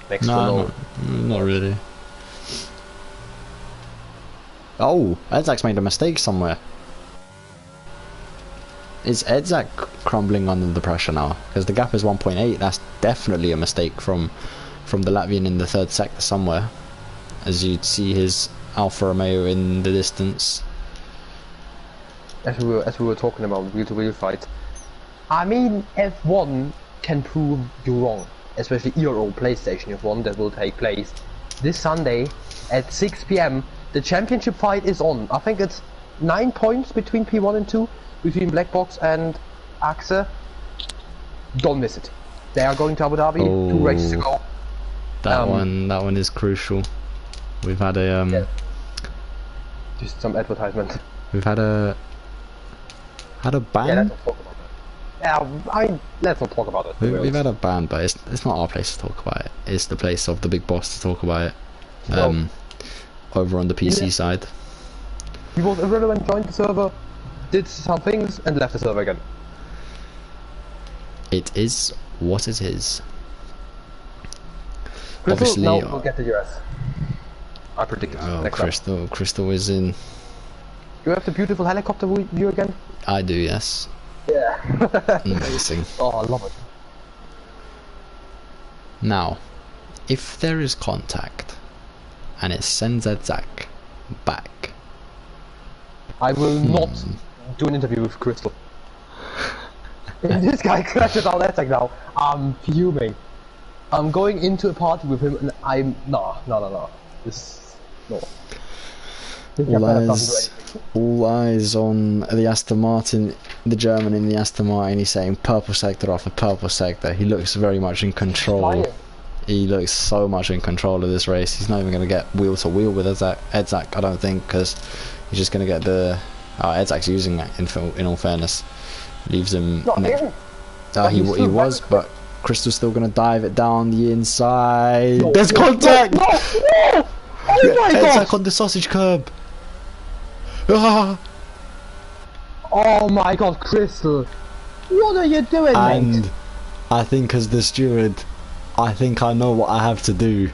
Next to No, not really. Oh, Edzak's made a mistake somewhere. Is Edzak crumbling under the pressure now? Because the gap is 1.8. That's definitely a mistake from the Latvian in the third sector somewhere. As you'd see his Alfa Romeo in the distance. As we were talking about wheel-to-wheel fight. I mean, F1 can prove you wrong. Especially Ero PlayStation F1 that will take place this Sunday at 6 PM. The championship fight is on. I think it's 9 points between P1 and 2, between Black Box and Axe. Don't miss it. They are going to Abu Dhabi. 2 races to go. That one is crucial. We've had a yeah. Just some advertisement. We've had a ban. Yeah, let's not talk about it. Yeah, let's not talk about it. We've had a ban, but it's not our place to talk about it. It's the place of the big boss to talk about it. No. Over on the PC side. He was irrelevant, joined the server, did some things, and left the server again. It is what it is. Crystal, Obviously, now we'll get the US. I predict it. Oh, Crystal is in. You have the beautiful helicopter view again? I do, yes. Yeah. Amazing. Oh, I love it. Now, if there is contact, and it sends Edzak back, I will not do an interview with Crystal. If this guy crashes out Edzak now, I'm fuming. I'm going into a party with him and I'm... No. This... No. All eyes on the Aston Martin, the German in the Aston Martin. He's saying purple sector after purple sector. He looks very much in control. He looks so much in control of this race. He's not even going to get wheel to wheel with Edzak, I don't think, because he's just going to get the... Edzak's using that, in all fairness. Leaves him... He was, but Crystal's still going to dive it down the inside. There's contact! No! Oh my god! Edzak on the sausage curb. Ah. Oh my god, Crystal! What are you doing, And mate? I think as the steward, I think I know what I have to do.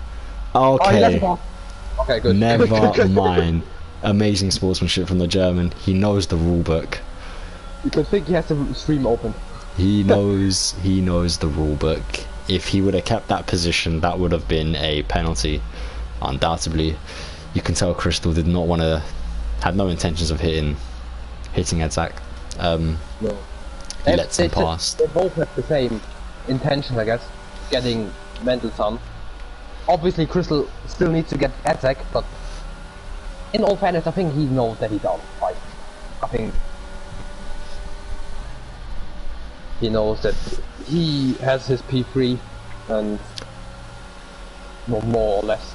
Okay. Okay, good. Never mind. Amazing sportsmanship from the German. He knows the rule book. You can think he has the stream open. He knows the rule book. If he would have kept that position, that would have been a penalty. Undoubtedly. You can tell Crystal did not want to, had no intentions of hitting Edzak. No. He lets him pass. They both have the same intentions, I guess. Getting Mendelssohn. Obviously Crystal still needs to get Edzak, but in all fairness, I think he knows that he's out. Right? I think he knows that he has his P3 and more or less.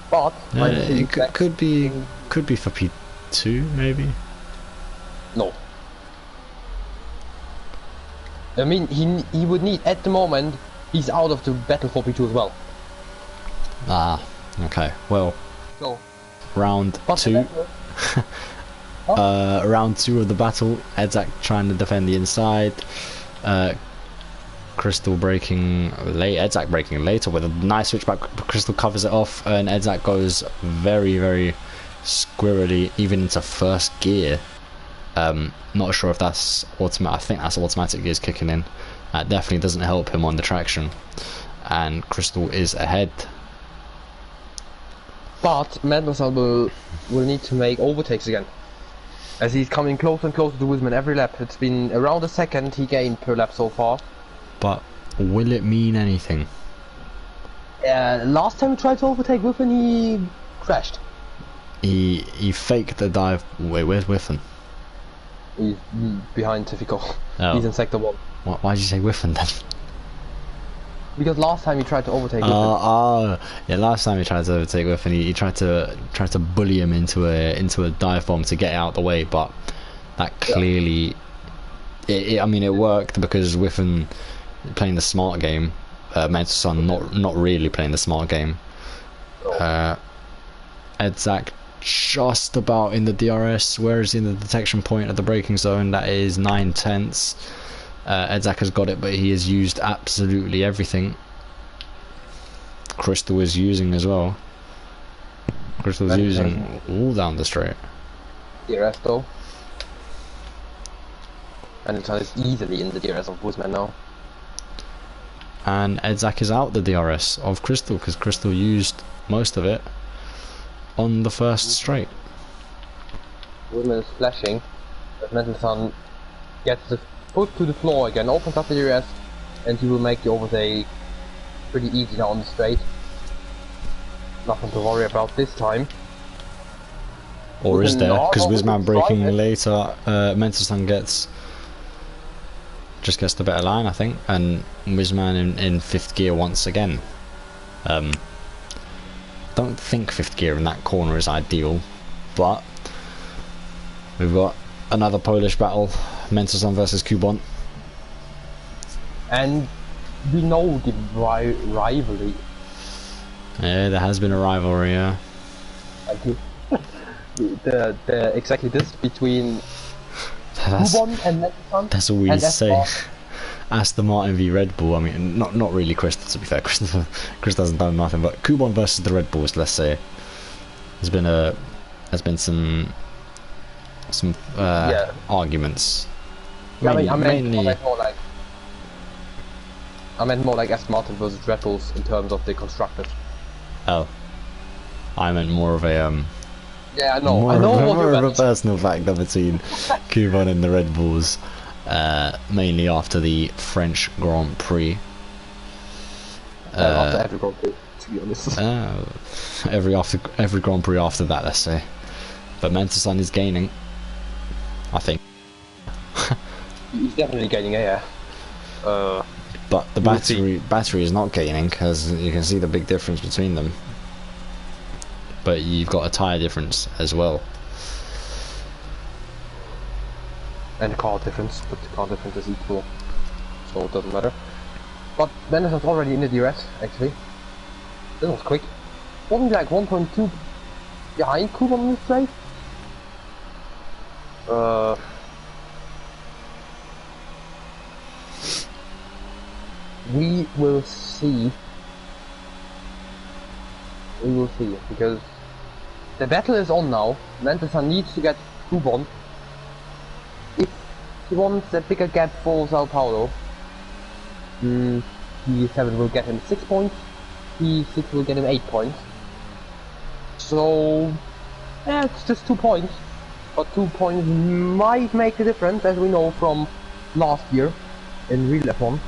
But it could be for P2 maybe. No. I mean, he would need, at the moment, he's out of the battle for P2 as well. Ah, okay. Well, So, round 2. Round 2 of the battle. Edzak trying to defend the inside. Crystal breaking late. Edzak breaking later with a nice switchback. Crystal covers it off, and Edzak goes very, very squirrely, even into first gear. Not sure if that's automatic. I think that's automatic gears kicking in. That definitely doesn't help him on the traction. And Crystal is ahead. But Mendelssohn will need to make overtakes again, as he's coming closer and closer to Wisman every lap. It's been around a second he gained per lap so far. But will it mean anything? Last time he tried to overtake Wiffen, he crashed. He faked the dive. Wait, where's Wiffen? He's behind Tifico. Oh. He's in sector 1. Why did you say Wiffen then? Because last time he tried to overtake Wiffen. Yeah, last time he tried to overtake Wiffen, he tried to bully him into a dive bomb to get out the way, but that clearly, I mean, it worked because Wiffen playing the smart game, Mendelssohn not really playing the smart game. Edzak just about in the DRS. Where is he in the detection point at the braking zone? That is 9/10. Edzak has got it, but he has used absolutely everything. Crystal is using as well. Crystal's using all down the straight. DRS though. And it's easily in the DRS of Guzman now. And Edzak is out the DRS of Crystal because Crystal used most of it on the first straight. Guzman is flashing, but Mendelssohn gets the foot to the floor again, opens up the DRS, and he will make the overtake pretty easy now on the straight. Nothing to worry about this time. Or is there? Because Wizman braking later, Mendelssohn just gets the better line, I think, and Wizman in 5th gear once again. Don't think 5th gear in that corner is ideal, but we've got another Polish battle, Mendelssohn versus Kubon. And we know the rivalry. Yeah, there has been a rivalry, yeah. the exactly this between Kubon and Mendelssohn. That's all we say. Aston Martin v Red Bull. I mean, not really Chris, to be fair. Chris hasn't done nothing, but Kubon versus the Red Bulls, let's say. There's been some arguments. Yeah, I meant more like Aston Martin versus Red Bulls in terms of the constructors. Oh, I meant more of a yeah, I know. More of a personal factor between Kubon and the Red Bulls, mainly after the French Grand Prix. After every Grand Prix, to be honest. Every Grand Prix after that, let's say. But Mendelssohn is gaining, I think. He's definitely gaining, yeah. But the battery is not gaining, because you can see the big difference between them. But you've got a tyre difference as well. And the car difference, but the car difference is equal, so it doesn't matter. But Mendelssohn's already in the DRS, actually. This was quick. Wasn't like 1.2 behind Kubon on the straight? We will see. We will see, because the battle is on now. Mendelssohn needs to get Kubon. If he wants a bigger gap for Sao Paulo, P7 will get him 6 points, P6 will get him 8 points. So, yeah, it's just 2 points. But 2 points might make the difference, as we know from last year in Real F1.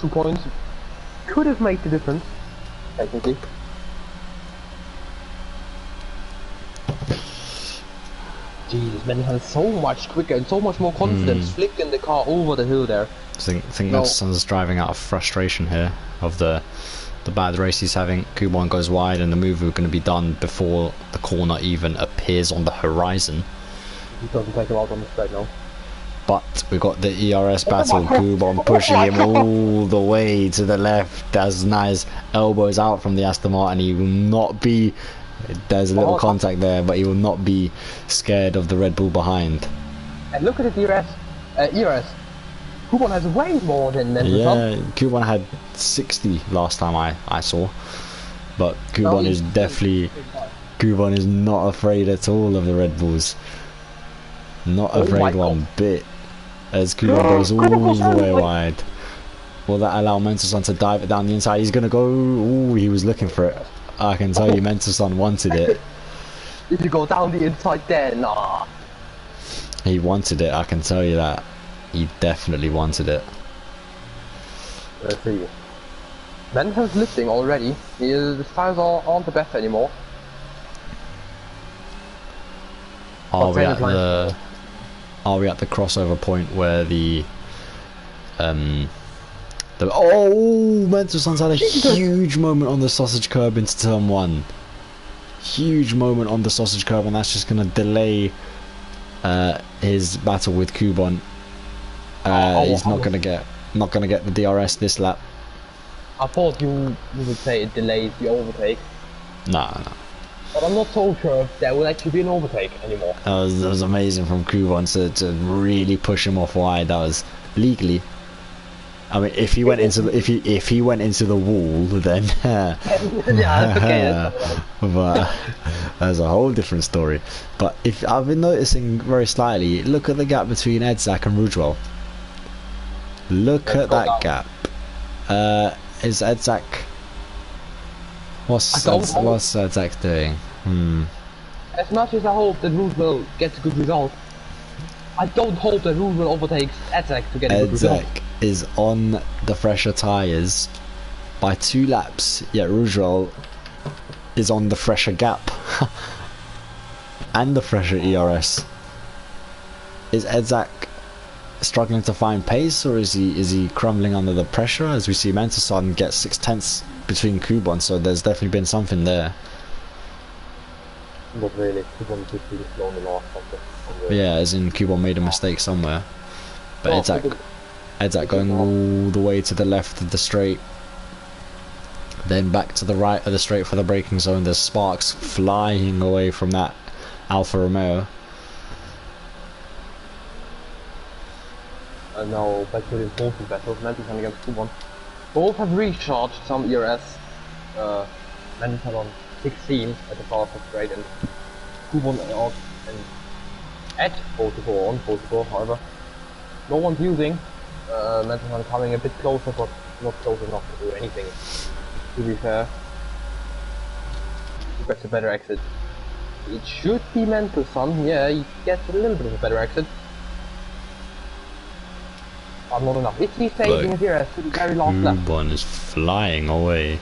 2 points could have made the difference, technically. Jesus, Mendelssohn is so much quicker and so much more confidence, flicking the car over the hill there. I think Mendelssohn's driving out of frustration here, of the bad race he's having. Kubon goes wide and the move is going to be done before the corner even appears on the horizon. He doesn't take him out on the straight now. But we've got the ERS battle, Kubon pushing him all the way to the left. As nice elbows out from the Aston Martin. He will not be, there's a little contact there, but he will not be scared of the Red Bull behind. And look at the ERS. Kubon has way more than Mendelssohn. Yeah, Kubon had 60 last time I saw. But Kubon is definitely, Kubon is not afraid at all of the Red Bulls. Not afraid one bit. As Kubon goes all the way wide. Will that allow Mendelssohn to dive it down the inside? He's gonna go. Ooh, he was looking for it. I can tell you, Mendelssohn wanted it. If you go down the inside there, nah. He wanted it. I can tell you that. He definitely wanted it. Let's see. Mendelssohn's lifting already. His tires aren't the best anymore. Are we at the crossover point where the Mendelssohn's had a huge moment on the sausage curb into turn 1. Huge moment on the sausage curb, and that's just gonna delay his battle with Kubon. He's not gonna get the DRS this lap. I thought you would say it delays the overtake. No. But I'm not so sure if there will actually be an overtake anymore. That was amazing from Kuban to really push him off wide. That was legally. I mean, if he went into the, if he went into the wall, then Yeah, that's okay. but that's a whole different story. But if I've been noticing very slightly, look at the gap between Edzak and Rudwell. Look at that gap. Is Edzak? What's Edzak doing? As much as I hope that Root will get a good result, I don't hope that Root will overtake Edzak to get a good result. Edzak is on the fresher tyres by 2 laps, yet Rudwell is on the fresher gap and the fresher ERS. Is Edzak struggling to find pace, or is he crumbling under the pressure? As we see Mentelson get 6/10 between Kuban, so there's definitely been something there. Not really. Kuban just really slow on the last one. Yeah, as in Kuban made a mistake somewhere. But Edzak going all the way to the left of the straight, then back to the right of the straight for the braking zone. There's sparks flying away from that Alfa Romeo. And now back to the important battle, Mentelson against Kuban. Both have recharged some ERS. Mentelson on 16 at the far left straight, and Kuban out and at 44 on 44. However, no one's using. Mentelson coming a bit closer, but not close enough to do anything. To be fair, he gets a better exit. It should be Mentelson. Yeah, he gets a little bit of a better exit. But not enough. Is he saving his ERS to the very last lap? Kuban is flying away.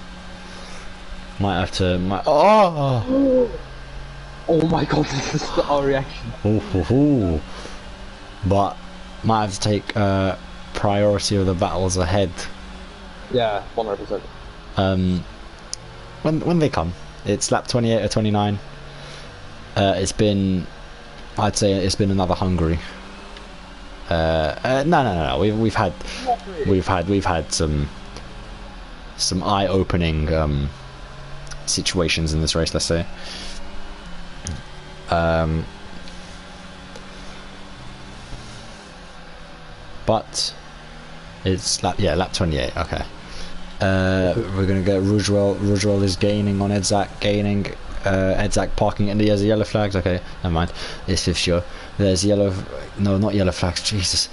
Might have to. Oh! Oh my god, this is our reaction. Ooh. But might have to take priority of the battles ahead. Yeah, 100%. When they come, it's lap 28 or 29. It's been, I'd say it's been another Hungary. No. We've had some eye-opening situations in this race, let's say. But it's lap 28. Okay. We're gonna get Rudwell. Rudwell is gaining on Edzak. Edzak parking, and he has yellow flags. Okay, never mind. It's fifth show. There's yellow. No, not yellow flags. Jesus.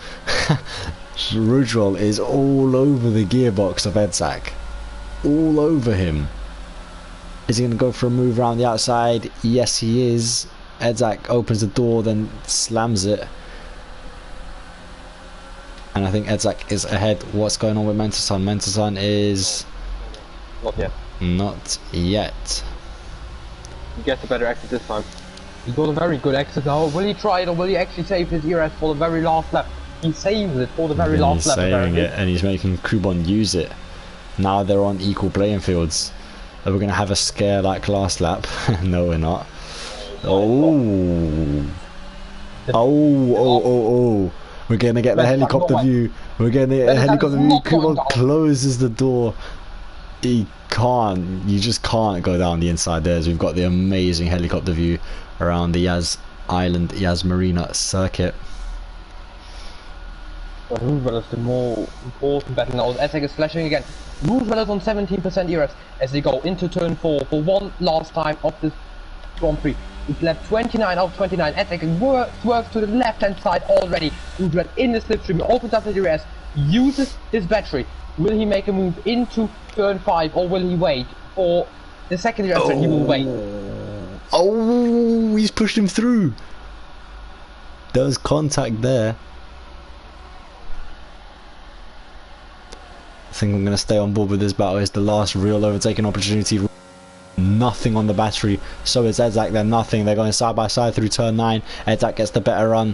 Rudwell is all over the gearbox of Edzak. All over him. Is he gonna go for a move around the outside? Yes, he is. Edzak opens the door, then slams it. And I think Edzak is ahead. What's going on with Mentelson? Mentelson is... Not yet. Not yet. He gets a better exit this time. He got a very good exit now. Will he try it, or will he actually save his ERS for the very last lap? He saves it for the very last lap. He's saving it, and he's making Kuban use it. Now they're on equal playing fields. Are we going to have a scare like last lap? No, we're not. Oh. We're going to get the helicopter view. We're going to get a helicopter view. Kuban closes the door. You just can't go down the inside there, as we've got the amazing helicopter view around the Yas Island, Yas Marina circuit. But Roosevelt is the more important battle now. Edzak is flashing again. Roosevelt is on 17% ERS as they go into turn 4 for one last time of this Grand Prix. It's left 29 out of 29. Edzak works to the left hand side already. Roosevelt in the slipstream, opens up his ERS, uses his battery. Will he make a move into turn 5, or will he wait for the second ERS? He will wait. Oh, he's pushed him through. There was contact there. I think I'm going to stay on board with this battle. It's the last real overtaking opportunity. Nothing on the battery. So is Edzak. They're nothing. They're going side by side through turn 9. Edzak gets the better run.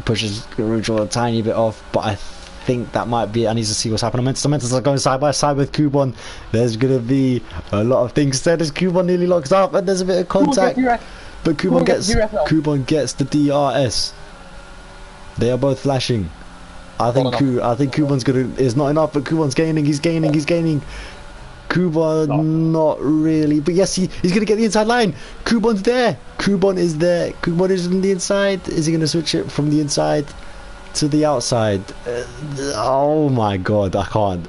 Pushes Rudwell a tiny bit off. But I think that might be it. I need to see what's happening. Mentos are going side by side with Kuban. There's going to be a lot of things said as Kuban nearly locks up. And there's a bit of contact. But Kuban gets the DRS. They are both flashing. I think Kuban's is not enough, but Kuban's gaining. He's gaining. Kuban, not really. But yes, he's going to get the inside line. Kuban's there. Kuban is there. Kuban is on the inside. Is he going to switch it from the inside to the outside? Oh my god, I can't.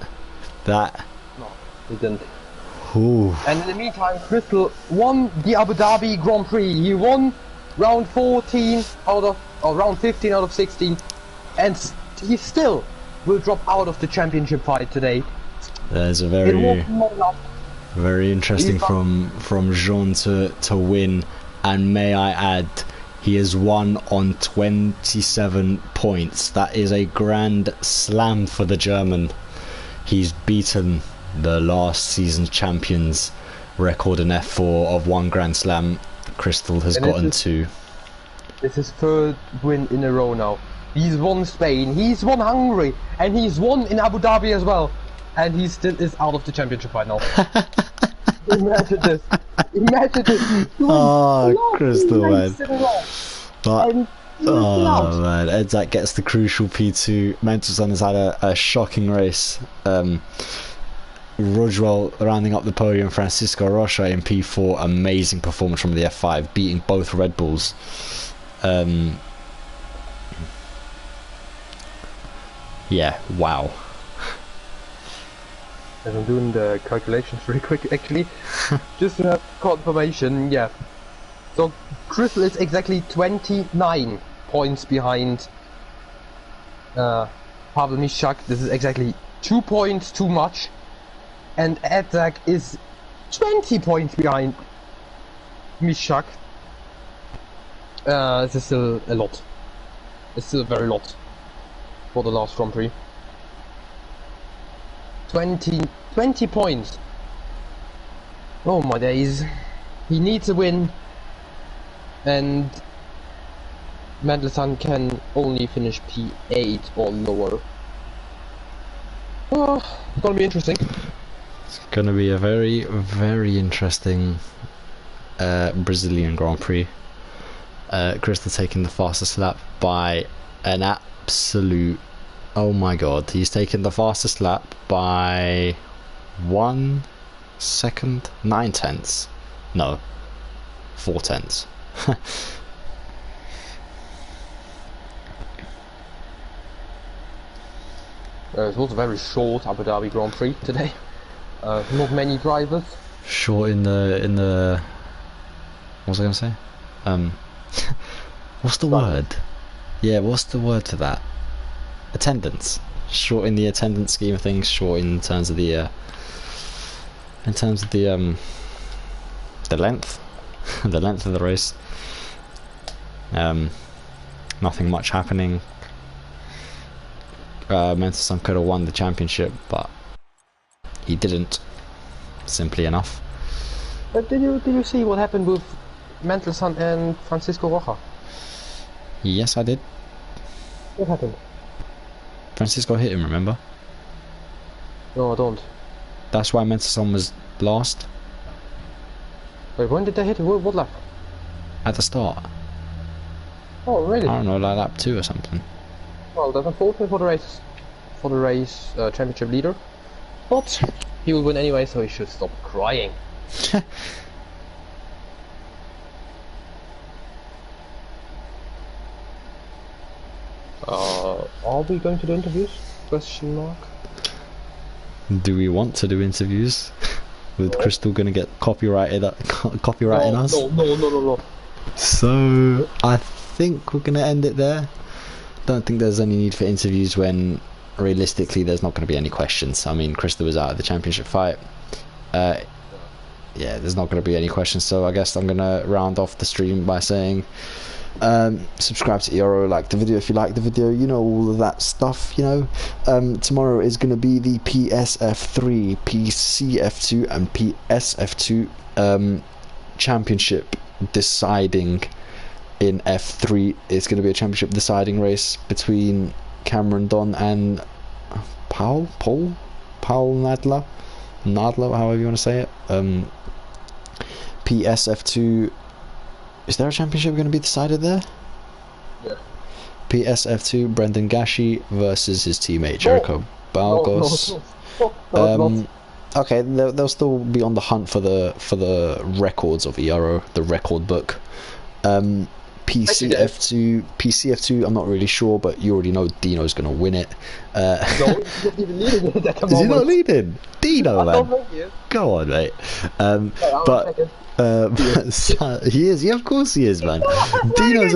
That. No, he didn't. Ooh. And in the meantime, Crystal won the Abu Dhabi Grand Prix. He won round 14 out of, or round 15 out of 16, and he still will drop out of the championship fight today. There's a very interesting from Jean to win, and may I add, he has won on 27 points. That is a grand slam for the German. He's beaten the last season's champions record in F4 of 1 Grand Slam. Crystal has gotten 2. This is 3rd win in a row now. He's won Spain, he's won Hungary, and he's won in Abu Dhabi as well. And he still is out of the championship right now. Imagine this. Imagine this. Oh, Crystal, man. But, oh man, Edzak gets the crucial P2. Mendelssohn has had a shocking race. Rudgewell rounding up the podium. Francisco Rocha in P4. Amazing performance from the F5, beating both Red Bulls. Yeah, wow. As I'm doing the calculations very quick, actually, just to have confirmation, yeah. So Crystal is exactly 29 points behind Pavel Mishak. This is exactly 2 points too much, and Edzak is 20 points behind Mishak. This is still a lot. It's still a very lot for the last Grand Prix. 20 points. Oh my days. He needs a win, and Mendelssohn can only finish P8 or lower. Oh, it's gonna be interesting. It's gonna be a very, very interesting Brazilian Grand Prix. Crystal taking the fastest lap by an absolute... Oh my god, he's taken the fastest lap by 1 second, 9 tenths. No, 4 tenths. It was a very short Abu Dhabi Grand Prix today. Not many drivers. Short in the what was I gonna say? What's the word? Yeah, what's the word for that? Attendance. Short in the attendance scheme of things. Short in terms of the length, the length of the race. Nothing much happening. Mendelssohn could have won the championship, but he didn't. Simply enough. But did you see what happened with Mendelssohn and Francisco Rocha? Yes, I did. What happened? Francisco hit him, remember? No, I don't. That's why Mendelssohn was last. Wait, when did they hit? What lap? At the start. Oh, really? I don't know, like lap 2 or something. Well, that's unfortunate for the race championship leader. But he will win anyway, so he should stop crying. Are we going to do interviews? Question mark. Do we want to do interviews? With Crystal gonna get copyrighting us? No. So I think we're gonna end it there. Don't think there's any need for interviews when realistically there's not going to be any questions. I mean, Crystal was out of the championship fight. Yeah, there's not going to be any questions, so I guess I'm going to round off the stream by saying subscribe to Ero, like the video if you like the video, you know, all of that stuff, you know. Tomorrow is going to be the PSF3, PCF2 and PSF2 championship deciding in F3. It's going to be a championship deciding race between Cameron Don and Paul Nadler, however you want to say it. PSF2, is there a championship going to be decided there? Yeah. PSF2, Brendan Gashi versus his teammate Jericho Balgos. No. Okay, they'll still be on the hunt for the records of Ero, the record book. PCF2, I'm not really sure, but you already know Dino's gonna win it. No, he's not even leading it at the moment. Is he not leading? Dino, I don't man. think he is. Go on, mate. But He is. Yeah, of course he is, man. Dino's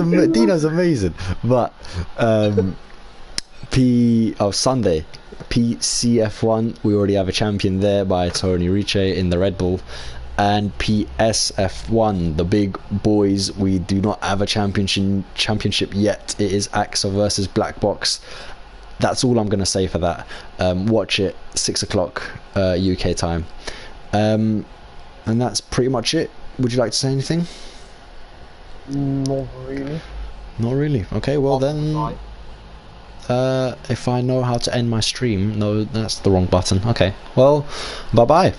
amazing. But Sunday, PCF1, we already have a champion there by Tony Ricci in the Red Bull. And PSF1, the big boys, we do not have a championship yet. It is AXA versus Black Box. That's all I'm going to say for that. Watch it, 6 o'clock UK time. And that's pretty much it. Would you like to say anything? not really. Not really. Okay, well then... if I know how to end my stream... No, that's the wrong button. Okay, well, bye-bye.